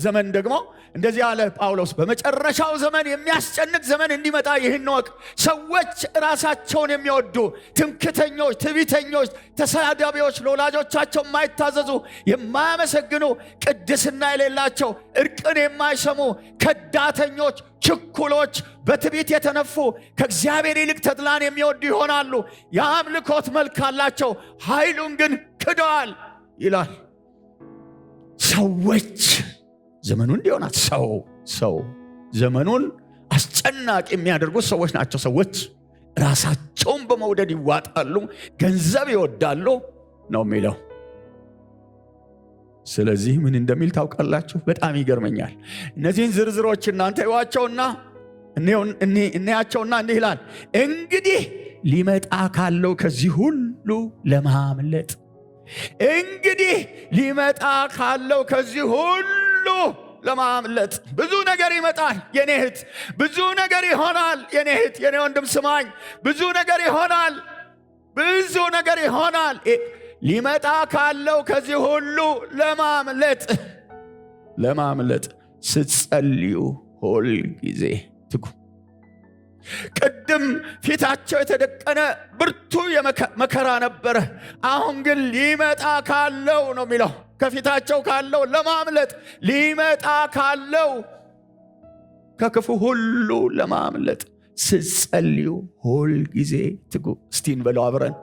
ዘመን ደግሞ እንደዚህ ያለ ጳውሎስ፣ በመጨረሻው ዘመን የሚያስጨንቅ ዘመን እንዲመጣ ይህን ወቅ ሰዎች ራሳቸውን የሚወዱ ትምክተኞች፣ ትዕቢተኞች፣ ተሳዳቢዎች፣ ለወላጆቻቸው የማይታዘዙ፣ የማያመሰግኑ፣ ቅድስና የሌላቸው፣ እርቅን የማይሰሙ፣ ከዳተኞች፣ ችኩሎች፣ በትዕቢት የተነፉ፣ ከእግዚአብሔር ይልቅ ተድላን የሚወዱ ይሆናሉ። የአምልኮት መልክ አላቸው፣ ኃይሉን ግን ክደዋል ይላል። ሰዎች ዘመኑ እንዲሆናት ሰው ዘመኑን አስጨናቂ የሚያደርጉት ሰዎች ናቸው። ሰዎች ራሳቸውን በመውደድ ይዋጣሉ፣ ገንዘብ ይወዳሉ ነው የሚለው። ስለዚህ ምን እንደሚል ታውቃላችሁ? በጣም ይገርመኛል። እነዚህን ዝርዝሮች እናንተ ይዋቸውና እናያቸውና እንዲህ ይላል፣ እንግዲህ ሊመጣ ካለው ከዚህ ሁሉ ለማምለጥ። እንግዲህ ሊመጣ ካለው ከዚህ ሁሉ ለማምለጥ ብዙ ነገር ይመጣል። የኔ እህት ብዙ ነገር ይሆናል። የኔ እህት፣ የኔ ወንድም ስማኝ፣ ብዙ ነገር ይሆናል። ብዙ ነገር ይሆናል። ሊመጣ ካለው ከዚህ ሁሉ ለማምለጥ ስትጸልዩ ሁል ጊዜ ትጉ። ቅድም ፊታቸው የተደቀነ ብርቱ መከራ ነበረ። አሁን ግን ሊመጣ ካለው ነው የሚለው። ከፊታቸው ካለው ለማምለጥ፣ ሊመጣ ካለው ከክፉ ሁሉ ለማምለጥ ስትጸልዩ ሁል ጊዜ ትጉ። እስቲ እንበለው አብረን፣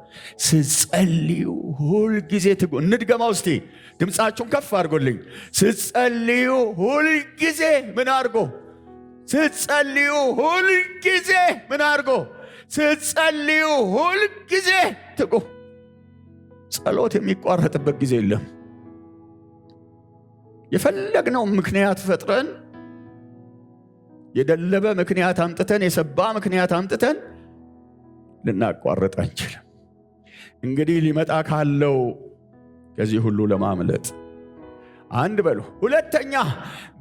ስትጸልዩ ሁል ጊዜ ትጉ። እንድገማው እስቲ፣ ድምፃችሁን ከፍ አድርጎልኝ። ስትጸልዩ ሁል ጊዜ ምን አድርጎ? ስትጸልዩ ሁል ጊዜ ምን አድርጎ? ስትጸልዩ ሁል ጊዜ ትጉ። ጸሎት የሚቋረጥበት ጊዜ የለም። የፈለግነው ምክንያት ፈጥረን የደለበ ምክንያት አምጥተን የሰባ ምክንያት አምጥተን ልናቋርጥ አንችልም። እንግዲህ ሊመጣ ካለው ከዚህ ሁሉ ለማምለጥ አንድ በሉ። ሁለተኛ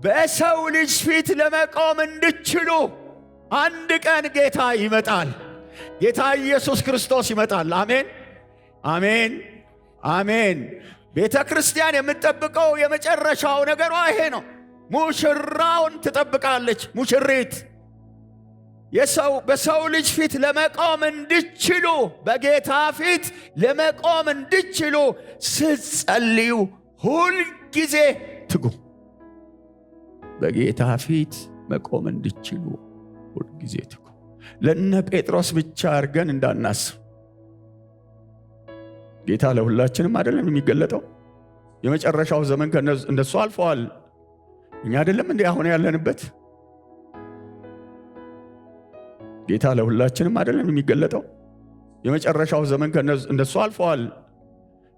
በሰው ልጅ ፊት ለመቆም እንድችሉ አንድ ቀን ጌታ ይመጣል። ጌታ ኢየሱስ ክርስቶስ ይመጣል። አሜን አሜን አሜን። ቤተ ክርስቲያን የምትጠብቀው የመጨረሻው ነገሯ ይሄ ነው። ሙሽራውን ትጠብቃለች። ሙሽሪት በሰው ልጅ ፊት ለመቆም እንድችሉ፣ በጌታ ፊት ለመቆም እንድችሉ ስትጸልዩ ሁል ጊዜ ትጉ። በጌታ ፊት መቆም እንድችሉ ሁል ጊዜ ትጉ። ለነ ጴጥሮስ ብቻ አድርገን እንዳናስብ። ጌታ ለሁላችንም አይደለም የሚገለጠው። የመጨረሻው ዘመን እንደሱ አልፈዋል። እኛ አይደለም እንዴ አሁን ያለንበት? ጌታ ለሁላችንም አይደለም የሚገለጠው። የመጨረሻው ዘመን እንደሱ አልፈዋል።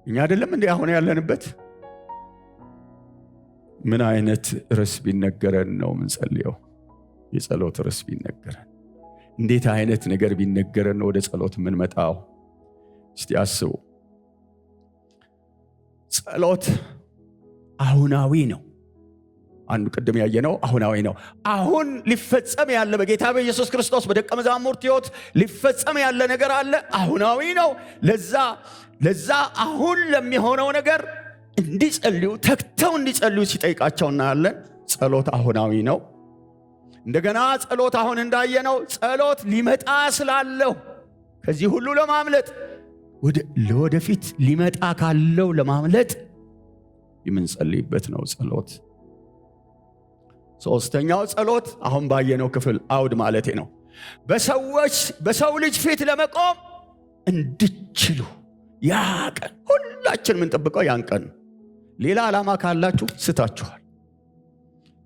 እኛ አይደለም እንዴ አሁን ያለንበት? ምን አይነት ርዕስ ቢነገረን ነው ምንጸልየው? የጸሎት ርዕስ ቢነገረን፣ እንዴት አይነት ነገር ቢነገረን ነው ወደ ጸሎት የምንመጣው? እስቲ አስቡ። ጸሎት አሁናዊ ነው። አንዱ ቅድም ያየነው አሁናዊ ነው። አሁን ሊፈጸም ያለ በጌታ በኢየሱስ ክርስቶስ በደቀ መዛሙርት ሕይወት ሊፈጸም ያለ ነገር አለ። አሁናዊ ነው። ለዛ አሁን ለሚሆነው ነገር እንዲጸልዩ፣ ተግተው እንዲጸልዩ ሲጠይቃቸው እናያለን። ጸሎት አሁናዊ ነው። እንደገና ጸሎት አሁን እንዳየነው ጸሎት ሊመጣ ስላለው ከዚህ ሁሉ ለማምለጥ ለወደፊት ሊመጣ ካለው ለማምለጥ የምንጸልይበት ነው ጸሎት። ሶስተኛው ጸሎት አሁን ባየነው ክፍል አውድ ማለቴ ነው። በሰው ልጅ ፊት ለመቆም እንድችሉ ያ ቀን ሁላችን የምንጠብቀው ያን ቀን። ሌላ ዓላማ ካላችሁ ስታችኋል።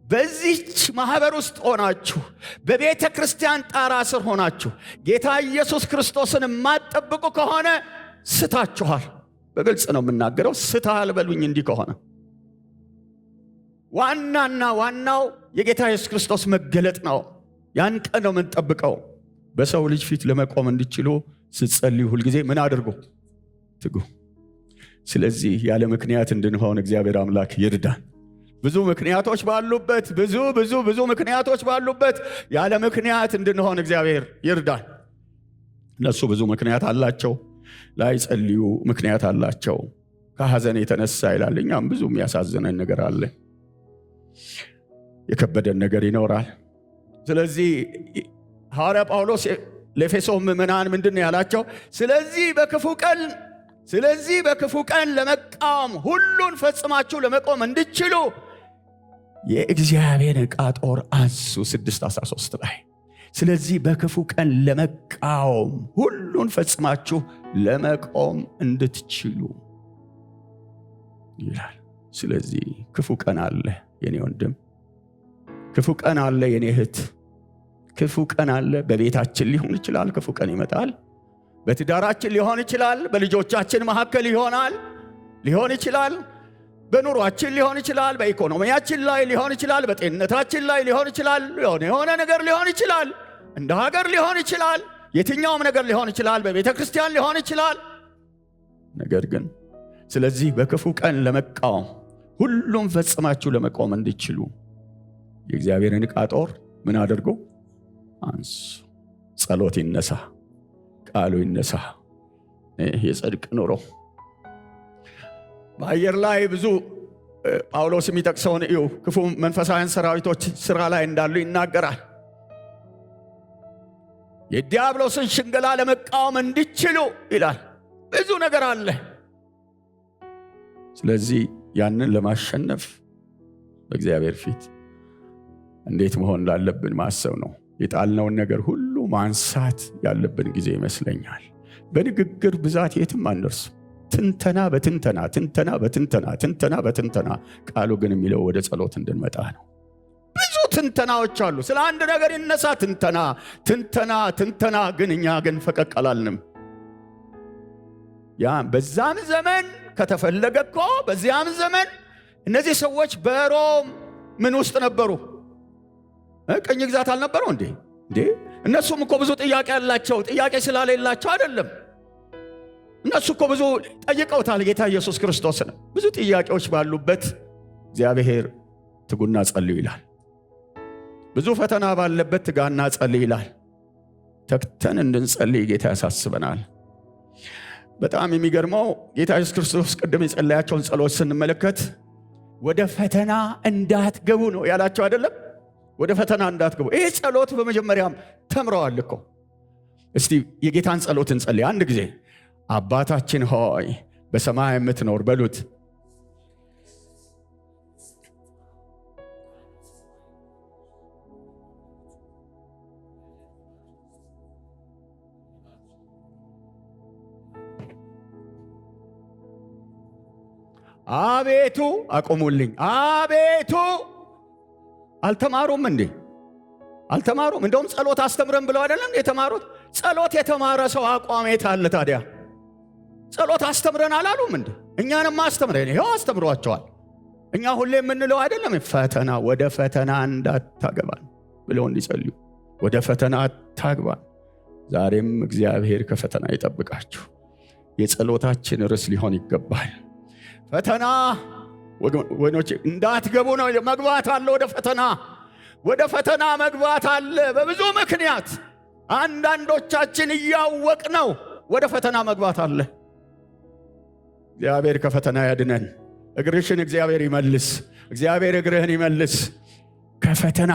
በዚህች ማህበር ውስጥ ሆናችሁ በቤተ ክርስቲያን ጣራ ስር ሆናችሁ ጌታ ኢየሱስ ክርስቶስን የማትጠብቁ ከሆነ ስታችኋል። በግልጽ ነው የምናገረው። ስተሃል በሉኝ እንዲህ ከሆነ። ዋናው የጌታ ኢየሱስ ክርስቶስ መገለጥ ነው። ያን ቀን ነው የምንጠብቀው። በሰው ልጅ ፊት ለመቆም እንዲችሉ ስትጸልዩ ሁልጊዜ ምን አድርጉ? ትጉ። ስለዚህ ያለ ምክንያት እንድንሆን እግዚአብሔር አምላክ ይርዳን። ብዙ ምክንያቶች ባሉበት ያለ ምክንያት እንድንሆን እግዚአብሔር ይርዳን። እነሱ ብዙ ምክንያት አላቸው፣ ላይጸልዩ ምክንያት አላቸው። ከሐዘን የተነሳ ይላል። እኛም ብዙ የሚያሳዝነን ነገር አለ፣ የከበደን ነገር ይኖራል። ስለዚህ ሐዋርያ ጳውሎስ ለኤፌሶን ምዕመናን ምንድነው ያላቸው? ስለዚህ በክፉ ቀን ለመቃወም ሁሉን ፈጽማችሁ ለመቆም እንድችሉ የእግዚአብሔር ዕቃ ጦር አንሱ። 6:13 ላይ ስለዚህ በክፉ ቀን ለመቃወም ሁሉን ፈጽማችሁ ለመቆም እንድትችሉ ይላል። ስለዚህ ክፉ ቀን አለ የኔ ወንድም፣ ክፉ ቀን አለ የኔ እህት፣ ክፉ ቀን አለ። በቤታችን ሊሆን ይችላል፣ ክፉ ቀን ይመጣል። በትዳራችን ሊሆን ይችላል፣ በልጆቻችን መካከል ሊሆን ይችላል፣ በኑሯችን ሊሆን ይችላል፣ በኢኮኖሚያችን ላይ ሊሆን ይችላል፣ በጤንነታችን ላይ ሊሆን ይችላል፣ የሆነ ነገር ሊሆን ይችላል፣ እንደ ሀገር ሊሆን ይችላል፣ የትኛውም ነገር ሊሆን ይችላል፣ በቤተ ክርስቲያን ሊሆን ይችላል። ነገር ግን ስለዚህ በክፉ ቀን ለመቃወም ሁሉም ፈጽማችሁ ለመቆም እንድችሉ የእግዚአብሔርን ዕቃ ጦር ምን አድርጎ አንሱ። ጸሎት ይነሳ፣ ቃሉ ይነሳ። የጽድቅ ኑሮ በአየር ላይ ብዙ ጳውሎስ የሚጠቅሰውን እዩ። ክፉ መንፈሳውያን ሰራዊቶች ስራ ላይ እንዳሉ ይናገራል። የዲያብሎስን ሽንገላ ለመቃወም እንዲችሉ ይላል። ብዙ ነገር አለ። ስለዚህ ያንን ለማሸነፍ በእግዚአብሔር ፊት እንዴት መሆን እንዳለብን ማሰብ ነው። የጣልነውን ነገር ሁሉ ማንሳት ያለብን ጊዜ ይመስለኛል። በንግግር ብዛት የትም አንደርስም። ትንተና በትንተና ቃሉ ግን የሚለው ወደ ጸሎት እንድንመጣ ነው። ብዙ ትንተናዎች አሉ። ስለ አንድ ነገር ይነሳ ትንተና ግን እኛ ግን ፈቀቅ አላልንም። በዛም ዘመን ከተፈለገ እኮ በዚያም ዘመን እነዚህ ሰዎች በሮም ምን ውስጥ ነበሩ? ቅኝ ግዛት አልነበረው እንዴ? እነሱም እኮ ብዙ ጥያቄ ያላቸው፣ ጥያቄ ስላሌላቸው አይደለም። እነሱ እኮ ብዙ ጠይቀውታል ጌታ ኢየሱስ ክርስቶስን። ብዙ ጥያቄዎች ባሉበት እግዚአብሔር ትጉና ጸልዩ ይላል። ብዙ ፈተና ባለበት ትጋና ጸልዩ ይላል። ተክተን እንድንጸልይ ጌታ ያሳስበናል። በጣም የሚገርመው ጌታ ኢየሱስ ክርስቶስ ቅድም የጸለያቸውን ጸሎት ስንመለከት ወደ ፈተና እንዳትገቡ ነው ያላቸው አይደለም? ወደ ፈተና እንዳትገቡ። ይሄ ጸሎት በመጀመሪያም ተምረዋል እኮ። እስቲ የጌታን ጸሎት እንጸልይ አንድ ጊዜ። አባታችን ሆይ በሰማይ የምትኖር በሉት። አቤቱ አቆሙልኝ። አቤቱ አልተማሩም እንዴ? አልተማሩም? እንደውም ጸሎት አስተምረን ብለው አይደለም የተማሩት? ጸሎት የተማረ ሰው አቋም የት አለ ታዲያ? ጸሎት አስተምረን አላሉም እንዴ? እኛንም አስተምረን ይሄው አስተምሯቸዋል። እኛ ሁሌ የምንለው አይደለም ፈተና ወደ ፈተና እንዳታገባን ብለው እንዲጸልዩ። ወደ ፈተና አታግባን። ዛሬም እግዚአብሔር ከፈተና ይጠብቃችሁ። የጸሎታችን ርዕስ ሊሆን ይገባል። ፈተና ወገኖች እንዳትገቡ ነው። መግባት አለ ወደ ፈተና። ወደ ፈተና መግባት አለ በብዙ ምክንያት። አንዳንዶቻችን እያወቅ ነው ወደ ፈተና መግባት አለ። እግዚአብሔር ከፈተና ያድነን። እግርሽን እግዚአብሔር ይመልስ። እግዚአብሔር እግርህን ይመልስ ከፈተና።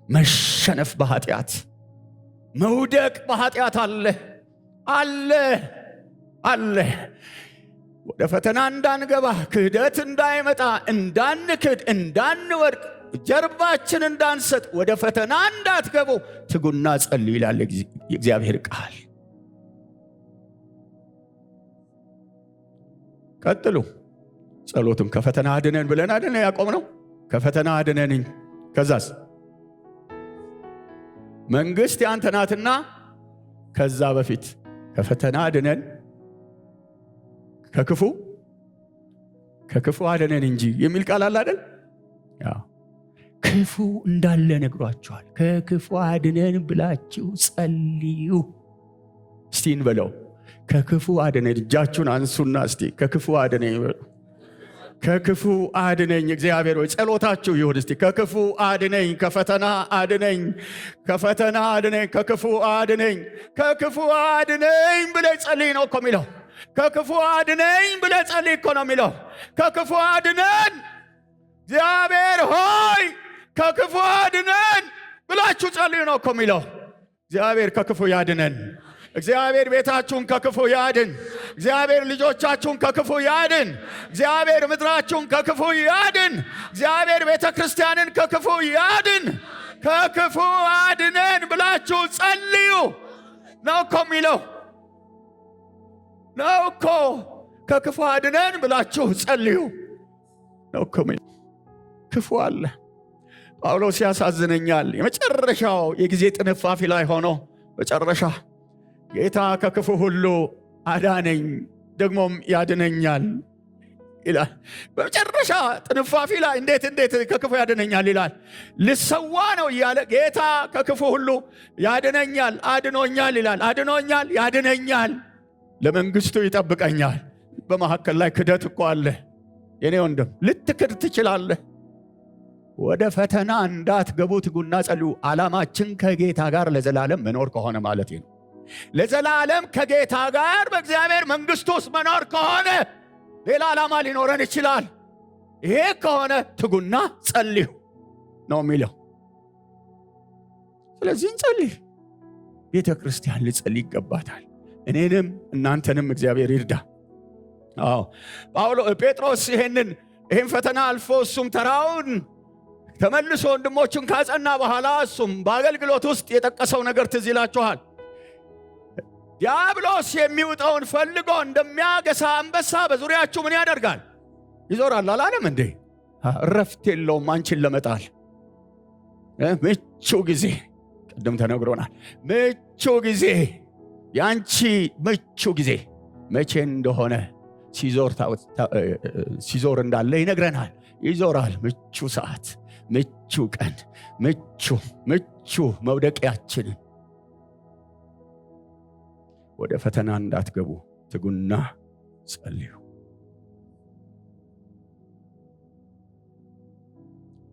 መሸነፍ በኃጢአት መውደቅ በኃጢአት አለ። ወደ ፈተና እንዳንገባ፣ ክህደት እንዳይመጣ፣ እንዳንክድ፣ እንዳንወድቅ፣ ጀርባችን እንዳንሰጥ፣ ወደ ፈተና እንዳትገቡ ትጉና ጸልዩ ይላል የእግዚአብሔር ቃል። ቀጥሉ። ጸሎትም ከፈተና አድነን ብለን አይደል ያቆምነው? ከፈተና አድነን። ከዛስ መንግስት ያንተ ናትና ከዛ በፊት ከፈተና አድነን፣ ከክፉ አድነን እንጂ የሚል ቃል አለ አይደል? ክፉ እንዳለ ነግሯቸዋል። ከክፉ አድነን ብላችሁ ጸልዩ። እስቲ እንበለው። ከክፉ አድነን። እጃችሁን አንሱና እስቲ ከክፉ አድነኝ በሉ። ከክፉ አድነኝ እግዚአብሔር ሆይ። ጸሎታችሁ ይሁን እስቲ። ከክፉ አድነኝ፣ ከፈተና አድነኝ፣ ከፈተና አድነኝ፣ ከክፉ አድነኝ። ከክፉ አድነኝ ብለህ ጸልይ ነው እኮ የሚለው። ከክፉ አድነኝ ብለህ ጸልይ እኮ ነው የሚለው። ከክፉ አድነን እግዚአብሔር ሆይ፣ ከክፉ አድነን ብላችሁ ጸልዩ ነው እኮ የሚለው። እግዚአብሔር ከክፉ ያድነን። እግዚአብሔር ቤታችሁን ከክፉ ያድን። እግዚአብሔር ልጆቻችሁን ከክፉ ያድን። እግዚአብሔር ምድራችሁን ከክፉ ያድን። እግዚአብሔር ቤተ ክርስቲያንን ከክፉ ያድን። ከክፉ አድነን ብላችሁ ጸልዩ ነው እኮ የሚለው። ነው እኮ ከክፉ አድነን ብላችሁ ጸልዩ ነው እኮ የሚለው። ክፉ አለ። ጳውሎስ ያሳዝነኛል። የመጨረሻው የጊዜ ጥንፋፊ ላይ ሆኖ መጨረሻ ጌታ ከክፉ ሁሉ አዳነኝ ደግሞም ያድነኛል ይላል። በመጨረሻ ጥንፋፊ ላይ እንዴት ከክፉ ያድነኛል ይላል። ልሰዋ ነው እያለ ጌታ ከክፉ ሁሉ ያድነኛል፣ አድኖኛል ይላል። አድኖኛል፣ ያድነኛል፣ ለመንግስቱ ይጠብቀኛል። በመካከል ላይ ክደት እኮ አለ። የኔ ወንድም ልትክድ ትችላለህ። ወደ ፈተና እንዳትገቡ ትጉና ጸልዩ። ዓላማችን ከጌታ ጋር ለዘላለም መኖር ከሆነ ማለት ነው። ለዘላለም ከጌታ ጋር በእግዚአብሔር መንግስት ውስጥ መኖር ከሆነ ሌላ ዓላማ ሊኖረን ይችላል። ይሄ ከሆነ ትጉና ጸልዩ ነው የሚለው። ስለዚህ እንጸልይ። ቤተ ክርስቲያን ልጸልይ ይገባታል። እኔንም እናንተንም እግዚአብሔር ይርዳ። ጴጥሮስ ይሄን ፈተና አልፎ እሱም ተራውን ተመልሶ ወንድሞቹን ካጸና በኋላ እሱም በአገልግሎት ውስጥ የጠቀሰው ነገር ትዝ ይላችኋል። ዲያብሎስ የሚውጠውን ፈልጎ እንደሚያገሳ አንበሳ በዙሪያችሁ ምን ያደርጋል? ይዞራል አላለም እንዴ? እረፍት የለውም አንቺን ለመጣል። ምቹ ጊዜ ቅድም ተነግሮናል። ምቹ ጊዜ፣ ያንቺ ምቹ ጊዜ መቼ እንደሆነ ሲዞር እንዳለ ይነግረናል። ይዞራል። ምቹ ሰዓት፣ ምቹ ቀን፣ ምቹ መውደቂያችንን። ወደ ፈተና እንዳትገቡ ትጉና ጸልዩ።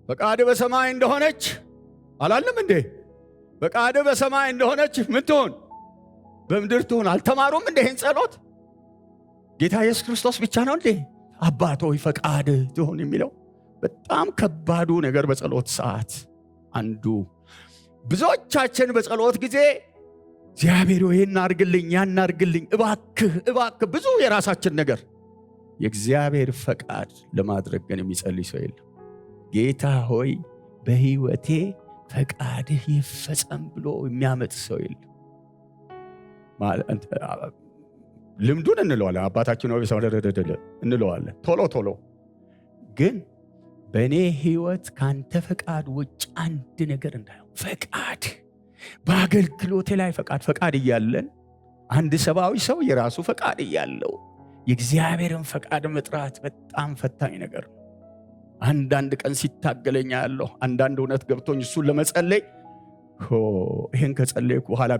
ፈቃድ በሰማይ እንደሆነች አላለም እንዴ? ፈቃድ በሰማይ እንደሆነች ምን ትሁን በምድር ትሁን። አልተማሩም እንደ ይህን ጸሎት? ጌታ ኢየሱስ ክርስቶስ ብቻ ነው እንዴ አባት ሆይ ፈቃድ ትሁን የሚለው? በጣም ከባዱ ነገር በጸሎት ሰዓት አንዱ ብዙዎቻችን በጸሎት ጊዜ እግዚአብሔር ሆይ ይህን አድርግልኝ ያን አድርግልኝ እባክህ እባክህ ብዙ የራሳችን ነገር፣ የእግዚአብሔር ፈቃድ ለማድረግ ግን የሚጸልይ ሰው የለም። ጌታ ሆይ በሕይወቴ ፈቃድህ ይፈጸም ብሎ የሚያመጥ ሰው የለም። ልምዱን እንለዋለን፣ አባታችን ሆይ እንለዋለን ቶሎ ቶሎ። ግን በእኔ ሕይወት ካንተ ፈቃድ ውጭ አንድ ነገር እንዳይሆን ፈቃድ፣ በአገልግሎቴ ላይ ፈቃድ እያለን አንድ ሰብአዊ ሰው የራሱ ፈቃድ እያለው የእግዚአብሔርን ፈቃድ መጥራት በጣም ፈታኝ ነገር ነው። አንዳንድ ቀን ሲታገለኛ ያለው አንዳንድ እውነት ገብቶኝ እሱን ለመጸለይ ይህን ከጸለይኩ በኋላ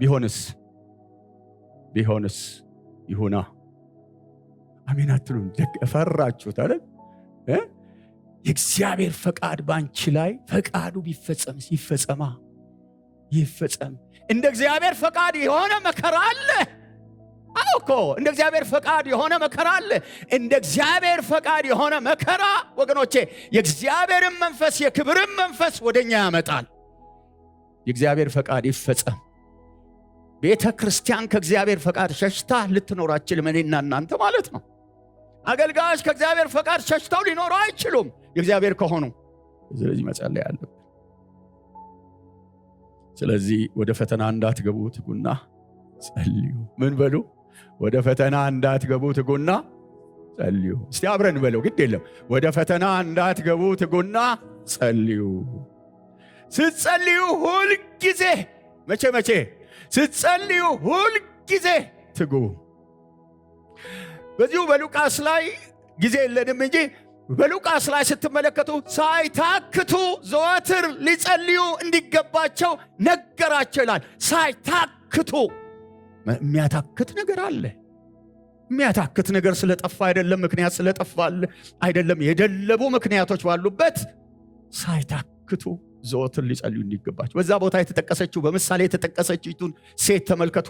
ቢሆንስ ይሁና። አሜን አትሉም? ፈራችሁት አይደል? የእግዚአብሔር ፈቃድ ባንቺ ላይ ፈቃዱ ቢፈጸምስ? ይፈጸም። እንደ እግዚአብሔር ፈቃድ የሆነ መከራ አለ። አውኮ እንደ እግዚአብሔር ፈቃድ የሆነ መከራ አለ። እንደ እግዚአብሔር ፈቃድ የሆነ መከራ ወገኖቼ የእግዚአብሔርን መንፈስ የክብርን መንፈስ ወደኛ ያመጣል። የእግዚአብሔር ፈቃድ ይፈጸም። ቤተ ክርስቲያን ከእግዚአብሔር ፈቃድ ሸሽታ ልትኖር አትችልም። እኔና እናንተ ማለት ነው። አገልጋዮች ከእግዚአብሔር ፈቃድ ሸሽተው ሊኖሩ አይችሉም የእግዚአብሔር ከሆኑ። ስለዚህ መጸለይ አለብን። ስለዚህ ወደ ፈተና እንዳትገቡ ትጉና ጸልዩ። ምን በሉ? ወደ ፈተና እንዳትገቡ ትጉና ጸልዩ። እስቲ አብረን በለው። ግድ የለም ወደ ፈተና እንዳትገቡ ትጉና ጸልዩ። ስትጸልዩ ሁል ጊዜ መቼ ስትጸልዩ ሁል ጊዜ ትጉ። በዚሁ በሉቃስ ላይ ጊዜ የለንም እንጂ በሉቃስ ላይ ስትመለከቱ ሳይታክቱ ዘወትር ሊጸልዩ እንዲገባቸው ነገራቸው ይላል። ሳይታክቱ። የሚያታክት ነገር አለ። የሚያታክት ነገር ስለጠፋ አይደለም፣ ምክንያት ስለጠፋ አይደለም። የደለቡ ምክንያቶች ባሉበት ሳይታክቱ ዘወትር ሊጸልዩ እንዲገባቸው። በዛ ቦታ የተጠቀሰችው በምሳሌ የተጠቀሰችውን ሴት ተመልከቱ።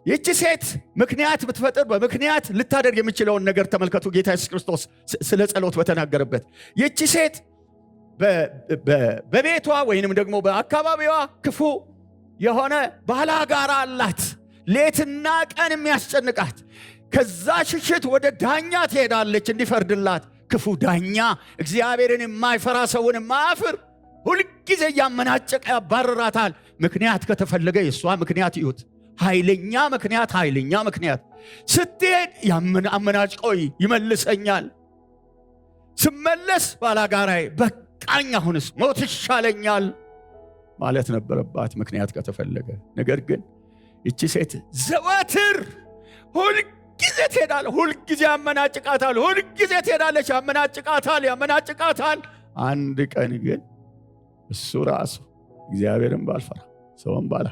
ይህች ሴት ምክንያት ብትፈጥር በምክንያት ልታደርግ የምችለውን ነገር ተመልከቱ። ጌታ ኢየሱስ ክርስቶስ ስለ ጸሎት በተናገረበት ይህች ሴት በቤቷ ወይንም ደግሞ በአካባቢዋ ክፉ የሆነ ባላጋራ አላት፣ ሌትና ቀን የሚያስጨንቃት። ከዛ ሽሽት ወደ ዳኛ ትሄዳለች እንዲፈርድላት። ክፉ ዳኛ፣ እግዚአብሔርን የማይፈራ ሰውን የማያፍር ሁልጊዜ እያመናጨቀ ያባርራታል። ምክንያት ከተፈለገ የእሷ ምክንያት ይሁት። ኃይለኛ ምክንያት ስትሄድ አመናጭቆይ ይመልሰኛል። ስመለስ ባላጋራዬ በቃኝ፣ አሁንስ ሞት ይሻለኛል ማለት ነበረባት ምክንያት ከተፈለገ። ነገር ግን እቺ ሴት ዘወትር ሁልጊዜ ትሄዳለች፣ ሁልጊዜ ያመናጭቃታል፣ ሁልጊዜ ትሄዳለች፣ ያመናጭቃታል። አንድ ቀን ግን እሱ ራሱ እግዚአብሔርን ባልፈራ ሰውን ባላ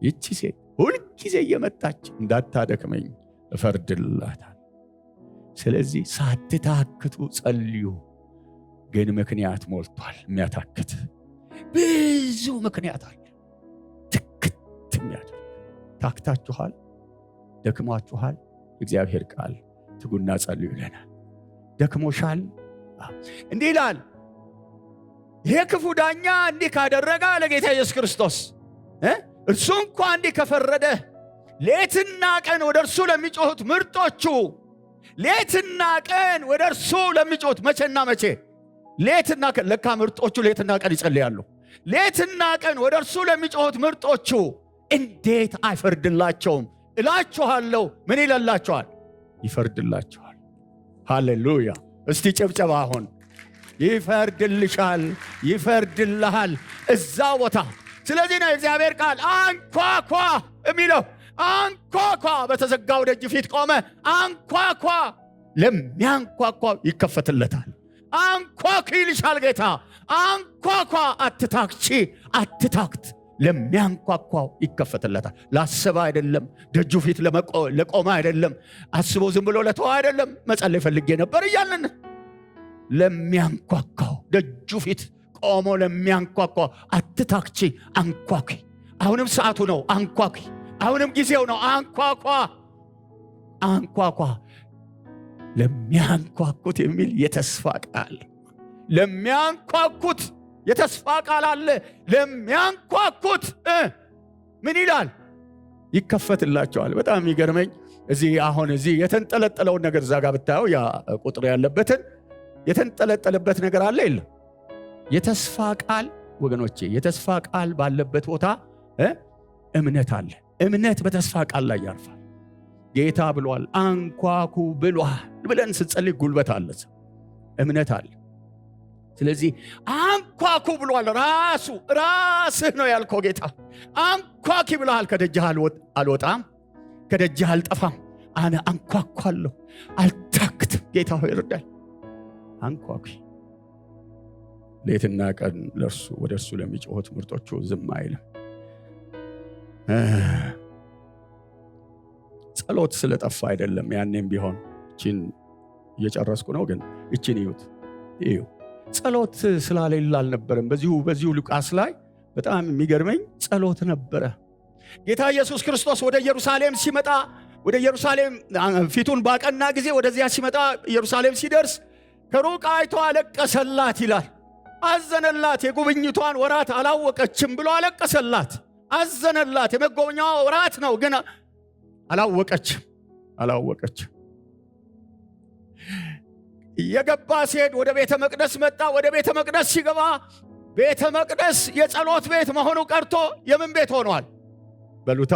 ይቺ ሴት ሁልጊዜ እየመጣች እንዳታደክመኝ እፈርድላታል። ስለዚህ ሳትታክቱ ጸልዩ። ግን ምክንያት ሞልቷል። የሚያታክት ብዙ ምክንያት አለ። ትክት የሚያደርግ ታክታችኋል፣ ደክሟችኋል። እግዚአብሔር ቃል ትጉና ጸልዩ ይለናል። ደክሞሻል እንዲህ ይላል። ይሄ ክፉ ዳኛ እንዲህ ካደረገ ለጌታ ኢየሱስ ክርስቶስ እርሱ እንኳ እንዲህ ከፈረደ ሌትና ቀን ወደ እርሱ ለሚጮሁት ምርጦቹ፣ ሌትና ቀን ወደ እርሱ ለሚጮሁት መቼና መቼ? ሌትና ቀን። ለካ ምርጦቹ ሌትና ቀን ይጸልያሉ። ሌትና ቀን ወደ እርሱ ለሚጮሁት ምርጦቹ እንዴት አይፈርድላቸውም? እላችኋለሁ። ምን ይለላቸዋል? ይፈርድላቸዋል። ሃሌሉያ! እስቲ ጨብጨባ አሁን። ይፈርድልሻል፣ ይፈርድልሃል እዛ ቦታ። ስለዚህ ነው የእግዚአብሔር ቃል አንኳኳ የሚለው። አንኳኳ፣ በተዘጋው ደጅ ፊት ቆመ። አንኳኳ፣ ለሚያንኳኳው ይከፈትለታል። አንኳኩ ይልሻል ጌታ። አንኳኳ፣ አትታክት። ለሚያንኳኳው ይከፈትለታል። ላሰበ አይደለም፣ ደጁ ፊት ለቆመ አይደለም፣ አስቦ ዝም ብሎ ለተዋ አይደለም። መጸለይ ፈልጌ ነበር እያለን ለሚያንኳኳው ደጁ ፊት ቆሞ ለሚያንኳኳ አትታክቺ፣ አንኳኩ። አሁንም ሰዓቱ ነው፣ አንኳኩ። አሁንም ጊዜው ነው፣ አንኳኳ። ለሚያንኳኩት የሚል የተስፋ ቃል፣ ለሚያንኳኩት የተስፋ ቃል አለ። ለሚያንኳኩት ምን ይላል? ይከፈትላቸዋል። በጣም የሚገርመኝ እዚህ የተንጠለጠለውን ነገር እዛ ጋር ብታየው ያ ቁጥር ያለበትን የተንጠለጠለበት ነገር አለ የለም? የተስፋ ቃል ወገኖቼ፣ የተስፋ ቃል ባለበት ቦታ እምነት አለ። እምነት በተስፋ ቃል ላይ ያርፋል። ጌታ ብሏል፣ አንኳኩ ብሏል ብለን ስንጸልይ ጉልበት አለ፣ እምነት አለ። ስለዚህ አንኳኩ ብሏል። ራስህ ነው ያልከው ጌታ። አንኳኪ ብለሃል። ከደጅህ አልወጣም፣ ከደጅህ አልጠፋም። አነ አንኳኳለሁ፣ አልታክትም። ጌታ ሆይ እርዳኝ። አንኳኪ። ሌትና ቀን ወደ እርሱ ለሚጮኹት ምርጦቹ ዝም አይልም። ጸሎት ስለጠፋ አይደለም። ያኔም ቢሆን እቺን እየጨረስኩ ነው፣ ግን እቺን እዩ። ጸሎት ስላሌለ አልነበረም። በዚሁ ሉቃስ ላይ በጣም የሚገርመኝ ጸሎት ነበረ። ጌታ ኢየሱስ ክርስቶስ ወደ ኢየሩሳሌም ሲመጣ፣ ወደ ኢየሩሳሌም ፊቱን ባቀና ጊዜ ወደዚያ ሲመጣ ኢየሩሳሌም ሲደርስ ከሩቅ አይቶ አለቀሰላት ይላል። አዘነላት። የጉብኝቷን ወራት አላወቀችም ብሎ አለቀሰላት፣ አዘነላት። የመጎብኛዋ ወራት ነው፣ ግን አላወቀችም። የገባ ሲሄድ ወደ ቤተ መቅደስ መጣ። ወደ ቤተ መቅደስ ሲገባ ቤተ መቅደስ የጸሎት ቤት መሆኑ ቀርቶ የምን ቤት ሆኗል? በሉታ።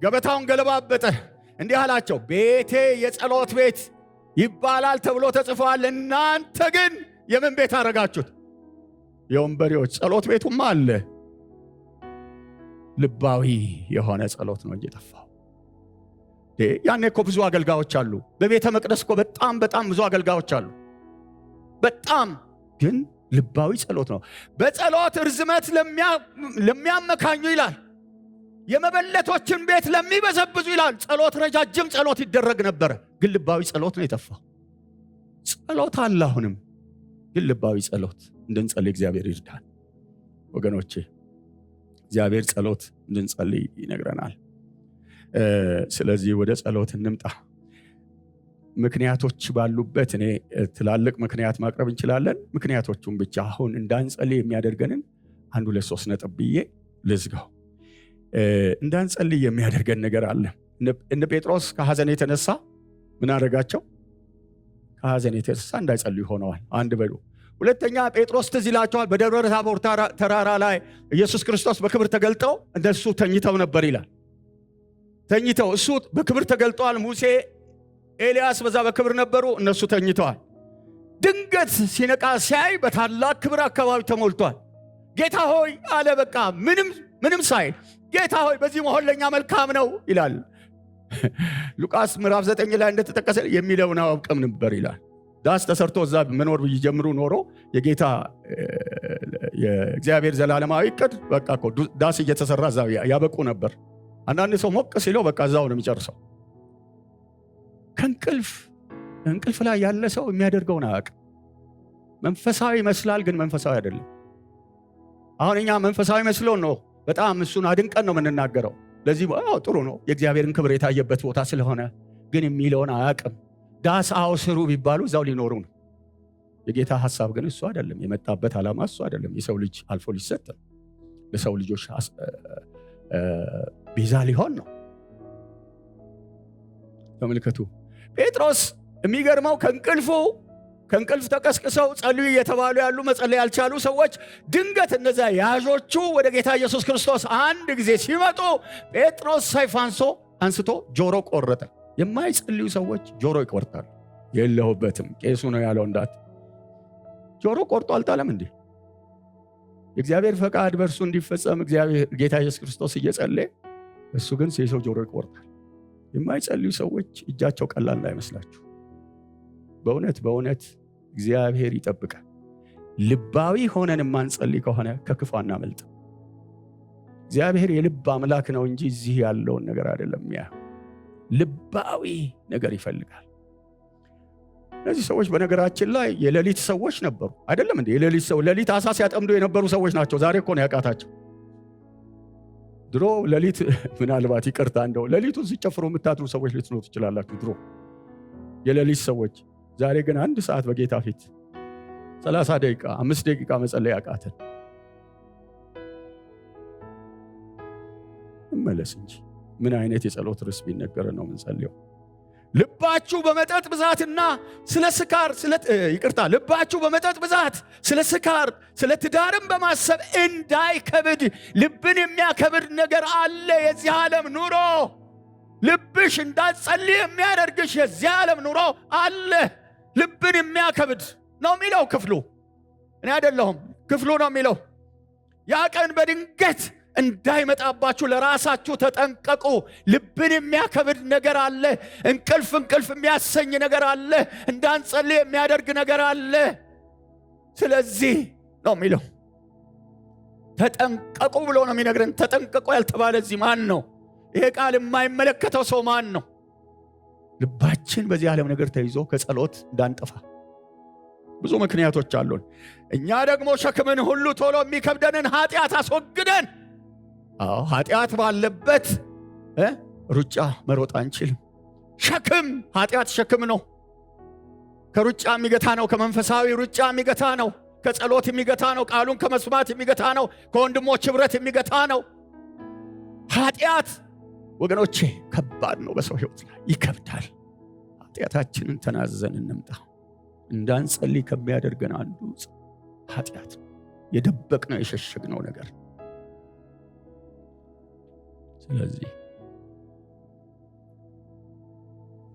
ገበታውን ገለባበጠ። እንዲህ አላቸው፣ ቤቴ የጸሎት ቤት ይባላል ተብሎ ተጽፏል፣ እናንተ ግን የምን ቤት አረጋችሁት? የወንበዴዎች ጸሎት ቤቱማ አለ። ልባዊ የሆነ ጸሎት ነው እንጂ ጠፋው። ያኔ እኮ ብዙ አገልጋዮች አሉ። በቤተ መቅደስ እኮ በጣም ብዙ አገልጋዮች አሉ። በጣም ግን ልባዊ ጸሎት ነው። በጸሎት እርዝመት ለሚያመካኙ ይላል፣ የመበለቶችን ቤት ለሚበዘብዙ ይላል። ጸሎት ረጃጅም ጸሎት ይደረግ ነበረ፣ ግን ልባዊ ጸሎት ነው የጠፋው። ጸሎት አለ አሁንም፣ ግን ልባዊ ጸሎት እንድንጸልይ እግዚአብሔር ይርዳል። ወገኖቼ እግዚአብሔር ጸሎት እንድንጸልይ ይነግረናል። ስለዚህ ወደ ጸሎት እንምጣ። ምክንያቶች ባሉበት እኔ ትላልቅ ምክንያት ማቅረብ እንችላለን። ምክንያቶቹን ብቻ አሁን እንዳንጸልይ የሚያደርገንን 1 2 3 ነጥብ ብዬ ልዝጋው። እንዳንጸልይ የሚያደርገን ነገር አለ። እነ ጴጥሮስ ከሐዘን የተነሳ ምን አደረጋቸው? ከሐዘን የተነሳ እንዳይጸልዩ ሆነዋል። አንድ በሉ። ሁለተኛ ጴጥሮስ ትዝ ይላቸዋል፣ በደብረ ታቦር ተራራ ላይ ኢየሱስ ክርስቶስ በክብር ተገልጠው እነሱ ተኝተው ነበር ይላል። ተኝተው እሱ በክብር ተገልጧል። ሙሴ ኤልያስ በዛ በክብር ነበሩ፣ እነሱ ተኝተዋል። ድንገት ሲነቃ ሲያይ በታላቅ ክብር አካባቢ ተሞልቷል። ጌታ ሆይ አለ። በቃ ምንም ሳይል ጌታ ሆይ በዚህ መሆን ለኛ መልካም ነው ይላል። ሉቃስ ምዕራፍ 9 ላይ እንደተጠቀሰ የሚለውን አያውቅም ነበር ይላል። ዳስ ተሰርቶ እዛ መኖር ቢጀምሩ ኖሮ የጌታ የእግዚአብሔር ዘላለማዊ ዕቅድ በቃ እኮ ዳስ እየተሰራ እዛ ያበቁ ነበር። አንዳንድ ሰው ሞቅ ሲለው በቃ እዛው ነው የሚጨርሰው። ከእንቅልፍ ላይ ያለ ሰው የሚያደርገውን አያውቅም። መንፈሳዊ ይመስላል፣ ግን መንፈሳዊ አይደለም። አሁን እኛ መንፈሳዊ መስሎን ነው በጣም እሱን አድንቀን ነው የምንናገረው። ለዚህ ጥሩ ነው የእግዚአብሔርን ክብር የታየበት ቦታ ስለሆነ፣ ግን የሚለውን አያውቅም። ዳስ አውስሩ ቢባሉ እዛው ሊኖሩ ነው። የጌታ ሐሳብ ግን እሱ አይደለም። የመጣበት ዓላማ እሱ አይደለም። የሰው ልጅ አልፎ ሊሰጥ ነው። ለሰው ልጆች ቤዛ ሊሆን ነው። ተመልከቱ። ጴጥሮስ የሚገርመው ከእንቅልፍ ተቀስቅሰው ጸልዩ እየተባሉ ያሉ መጸለይ ያልቻሉ ሰዎች ድንገት እነዛ ያዦቹ ወደ ጌታ ኢየሱስ ክርስቶስ አንድ ጊዜ ሲመጡ ጴጥሮስ ሰይፍ አንስቶ ጆሮ ቆረጠ። የማይጸልዩ ሰዎች ጆሮ ይቆርጣሉ። የለሁበትም ቄሱ ነው ያለው እንዳት ጆሮ ቆርጦ አልጣለም እንዴ? የእግዚአብሔር ፈቃድ በእርሱ እንዲፈጸም ጌታ ኢየሱስ ክርስቶስ እየጸለየ እሱ ግን የሰው ጆሮ ይቆርጣል። የማይጸልዩ ሰዎች እጃቸው ቀላል እንዳይመስላችሁ። በእውነት እግዚአብሔር ይጠብቃል። ልባዊ ሆነን የማንጸልይ ከሆነ ከክፉ አናመልጥ። እግዚአብሔር የልብ አምላክ ነው እንጂ እዚህ ያለውን ነገር አይደለም። ልባዊ ነገር ይፈልጋል። እነዚህ ሰዎች በነገራችን ላይ የሌሊት ሰዎች ነበሩ አይደለም እንዴ? የሌሊት ሰው ሌሊት አሳ ሲያጠምዱ የነበሩ ሰዎች ናቸው። ዛሬ እኮ ነው ያቃታቸው። ድሮ ሌሊት ምናልባት ይቅርታ እንደው ሌሊቱን ሲጨፍሩ የምታድሩ ሰዎች ልትኖሩ ትችላላችሁ ድሮ የሌሊት ሰዎች። ዛሬ ግን 1 ሰዓት በጌታ ፊት 30 ደቂቃ 5 ደቂቃ መጸለይ ያቃተን። መለስ እንጂ ምን አይነት የጸሎት ርዕስ ቢነገር ነው የምንጸልየው? ልባችሁ በመጠጥ ብዛትና ስለ ስካር ልባችሁ በመጠጥ ብዛት ስለ ስካር ስለ ትዳርም በማሰብ እንዳይከብድ። ልብን የሚያከብድ ነገር አለ። የዚህ ዓለም ኑሮ ልብሽ እንዳትጸልይ የሚያደርግሽ የዚህ ዓለም ኑሮ አለ። ልብን የሚያከብድ ነው የሚለው ክፍሉ፣ እኔ አይደለሁም፣ ክፍሉ ነው የሚለው። ያ ቀን በድንገት እንዳይመጣባችሁ ለራሳችሁ ተጠንቀቁ። ልብን የሚያከብድ ነገር አለ። እንቅልፍ የሚያሰኝ ነገር አለ። እንዳንጸልይ የሚያደርግ ነገር አለ። ስለዚህ ነው የሚለው ተጠንቀቁ ብሎ ነው የሚነግረን። ተጠንቀቁ ያልተባለ እዚህ ማን ነው? ይሄ ቃል የማይመለከተው ሰው ማን ነው? ልባችን በዚህ ዓለም ነገር ተይዞ ከጸሎት እንዳንጠፋ ብዙ ምክንያቶች አሉን። እኛ ደግሞ ሸክምን ሁሉ ቶሎ የሚከብደንን ኃጢአት አስወግደን። ኃጢአት ባለበት ሩጫ መሮጥ አንችልም። ኃጢአት ሸክም ነው። ከሩጫ የሚገታ ነው። ከመንፈሳዊ ሩጫ የሚገታ ነው። ከጸሎት የሚገታ ነው። ቃሉን ከመስማት የሚገታ ነው። ከወንድሞች ኅብረት የሚገታ ነው። ኃጢአት ወገኖቼ ከባድ ነው። በሰው ሕይወት ላይ ይከብዳል። ኃጢአታችንን ተናዘን እንምጣ። እንዳንጸልይ ከሚያደርገን አንዱ ኃጢአት የደበቅነው የሸሸግነው ነገር። ስለዚህ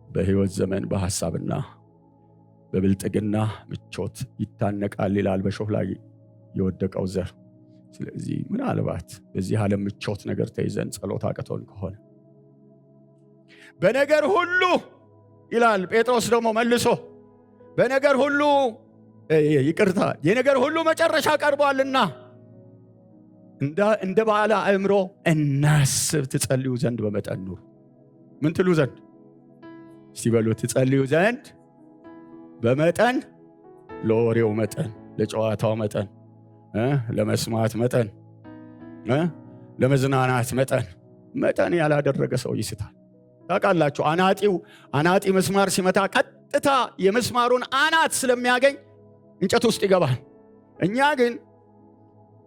በሕይወት ዘመን በሐሳብና በብልጥግና ምቾት ይታነቃል ይላል በሾህ ላይ የወደቀው ዘር። ስለዚህ ምናልባት በዚህ ዓለም ምቾት ነገር ተይዘን ጸሎት አቅቶን ከሆነ በነገር ሁሉ ይላል ጴጥሮስ ደግሞ መልሶ በነገር ሁሉ የነገር ሁሉ መጨረሻ ቀርቧልና እንደ ባለ አእምሮ እናስብ፣ ትጸልዩ ዘንድ በመጠን ኑሩ። ምን ትሉ ዘንድ? እስቲ በሉ። ትጸልዩ ዘንድ በመጠን፣ ለወሬው መጠን፣ ለጨዋታው መጠን፣ ለመስማት መጠን፣ ለመዝናናት መጠን ያላደረገ ሰው ይስታል። ታውቃላችሁ፣ አናጢ መስማር ሲመታ ቀጥታ የመስማሩን አናት ስለሚያገኝ እንጨት ውስጥ ይገባል። እኛ ግን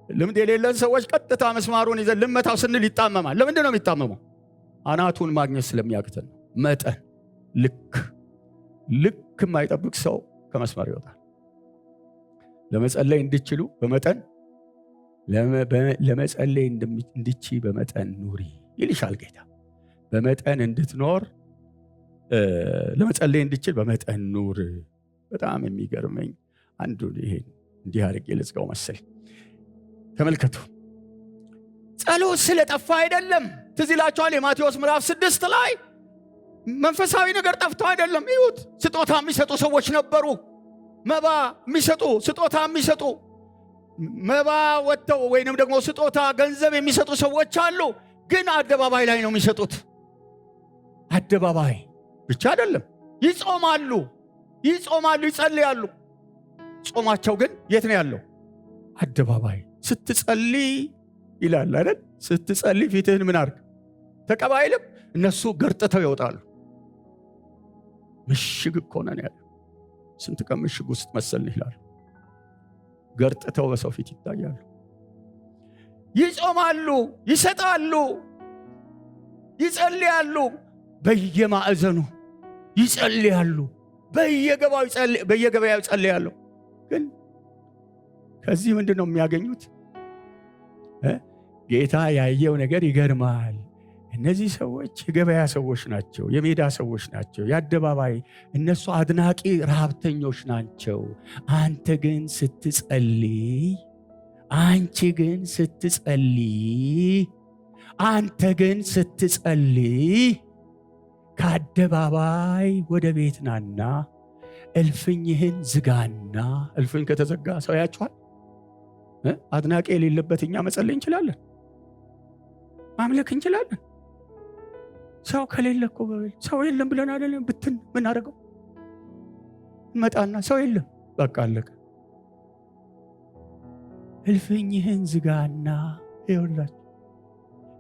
ልምድ የሌለን ሰዎች ቀጥታ መስማሩን ይዘን ልመታው ስንል ይጣመማል። ለምንድን ነው የሚጣመመው? አናቱን ማግኘት ስለሚያቅተን። መጠን፣ ልክ የማይጠብቅ ሰው ከመስመር ይወጣል። ለመጸለይ እንድችሉ በመጠን ለመጸለይ እንድቺ በመጠን ኑሪ ይልሻል ጌታ። በመጠን እንድትኖር ለመጸለይ እንድችል በመጠን ኑር። በጣም የሚገርመኝ አንዱ ይሄን እንዲህ አድርጌ ልጽቀው መሰል። ተመልከቱ፣ ጸሎት ስለጠፋ አይደለም። ትዝ ይላችኋል የማቴዎስ ምዕራፍ 6 ላይ መንፈሳዊ ነገር ጠፍቶ አይደለም። ይሁት ስጦታ የሚሰጡ ሰዎች ነበሩ። መባ የሚሰጡ ስጦታ የሚሰጡ መባ ወጥተው ወይንም ደግሞ ስጦታ ገንዘብ የሚሰጡ ሰዎች አሉ። ግን አደባባይ ላይ ነው የሚሰጡት። አደባባይ ብቻ አይደለም። ይጾማሉ፣ ይጸልያሉ። ጾማቸው ግን የት ነው ያለው? አደባባይ። ስትጸልይ ይላል አይደል? ስትጸልይ ፊትህን ምን አድርግ? ተቀባ አይልም? እነሱ ገርጥተው ይወጣሉ። ምሽግ እኮ ነን ያለው። ስንት ቀን ምሽግ ውስጥ መሰልን ይላሉ። ገርጥተው በሰው ፊት ይታያሉ። ይጾማሉ፣ ይሰጣሉ፣ ይጸልያሉ። በየማዕዘኑ ይጸልያሉ፣ በየገበያው ይጸልያሉ። ግን ከዚህ ምንድን ነው የሚያገኙት? ጌታ ያየው ነገር ይገርማል። እነዚህ ሰዎች የገበያ ሰዎች ናቸው፣ የሜዳ ሰዎች ናቸው፣ የአደባባይ እነሱ አድናቂ ረሃብተኞች ናቸው። አንተ ግን ስትጸልይ፣ አንቺ ግን ስትጸልይ ከአደባባይ ወደ ቤት ናና እልፍኝህን ዝጋና። እልፍኝ ከተዘጋ ሰው ያችኋል። አድናቂ የሌለበት እኛ መጸለይ እንችላለን፣ ማምለክ እንችላለን። ሰው ከሌለ እኮ ሰው የለም ብለን አይደለም ብትን ምን አደረገው? መጣና ሰው የለም በቃ አለቀ። እልፍኝህን ዝጋና ይኸውላችሁ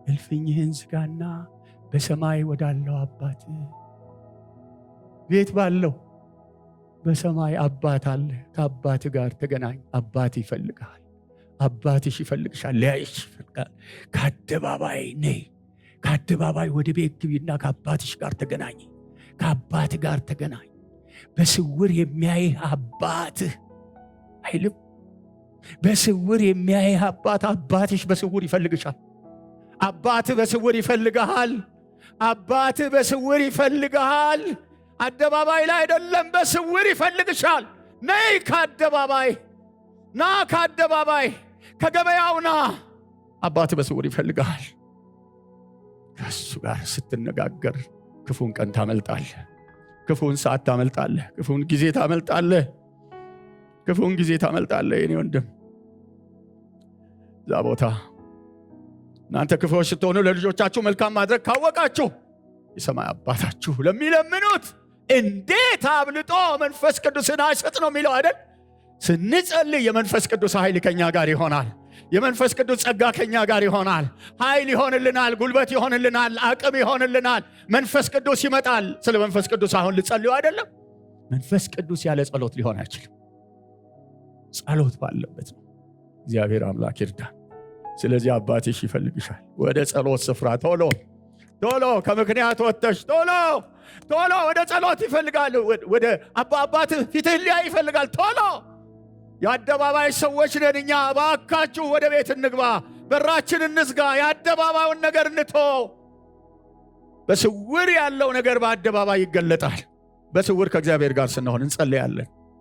እልፍኝህን ዝጋና በሰማይ ወዳለው አባት ቤት ባለው በሰማይ አባት አለ። ከአባት ጋር ተገናኝ። አባት ይፈልጋል። አባትሽ ይፈልግሻል። ሊያይሽ ይፈልጋል። ከአደባባይ ነይ። ከአደባባይ ወደ ቤት ግቢና ከአባትሽ ጋር ተገናኝ። ከአባት ጋር ተገናኝ። በስውር የሚያይህ አባትህ አይልም? በስውር የሚያይህ አባት አባትሽ በስውር ይፈልግሻል። አባትህ በስውር ይፈልግሃል። አባትህ በስውር ይፈልግሃል። አደባባይ ላይ አይደለም፣ በስውር ይፈልግሻል። ነይ ከአደባባይ ና፣ ከአደባባይ ከገበያው ና። አባትህ በስውር ይፈልግሃል። ከእሱ ጋር ስትነጋገር ክፉን ቀን ታመልጣለህ፣ ክፉን ሰዓት ታመልጣለህ፣ ክፉን ጊዜ ታመልጣለህ፣ ክፉን ጊዜ ታመልጣለህ። የኔ ወንድም እዛ ቦታ እናንተ ክፉዎች ስትሆኑ ለልጆቻችሁ መልካም ማድረግ ካወቃችሁ የሰማይ አባታችሁ ለሚለምኑት እንዴት አብልጦ መንፈስ ቅዱስን አይሰጥ ነው የሚለው አይደል? ስንጸልይ የመንፈስ ቅዱስ ኃይል ከኛ ጋር ይሆናል። የመንፈስ ቅዱስ ጸጋ ከኛ ጋር ይሆናል። ኃይል ይሆንልናል፣ ጉልበት ይሆንልናል፣ አቅም ይሆንልናል። መንፈስ ቅዱስ ይመጣል። ስለ መንፈስ ቅዱስ አሁን ልጸልዩ አይደለም? መንፈስ ቅዱስ ያለ ጸሎት ሊሆን አይችልም። ጸሎት ባለበት ነው። እግዚአብሔር አምላክ ይርዳን። ስለዚህ አባትሽ ይፈልግሻል። ወደ ጸሎት ስፍራ ቶሎ ቶሎ ከምክንያት ወጥተሽ ቶሎ ቶሎ ወደ ጸሎት ይፈልጋል። ወደ አባትህ ፊትህን ሊያይ ይፈልጋል። ቶሎ የአደባባይ ሰዎች ነን እኛ። እባካችሁ ወደ ቤት እንግባ፣ በራችን እንዝጋ፣ የአደባባዩን ነገር እንቶ። በስውር ያለው ነገር በአደባባይ ይገለጣል። በስውር ከእግዚአብሔር ጋር ስንሆን እንጸልያለን።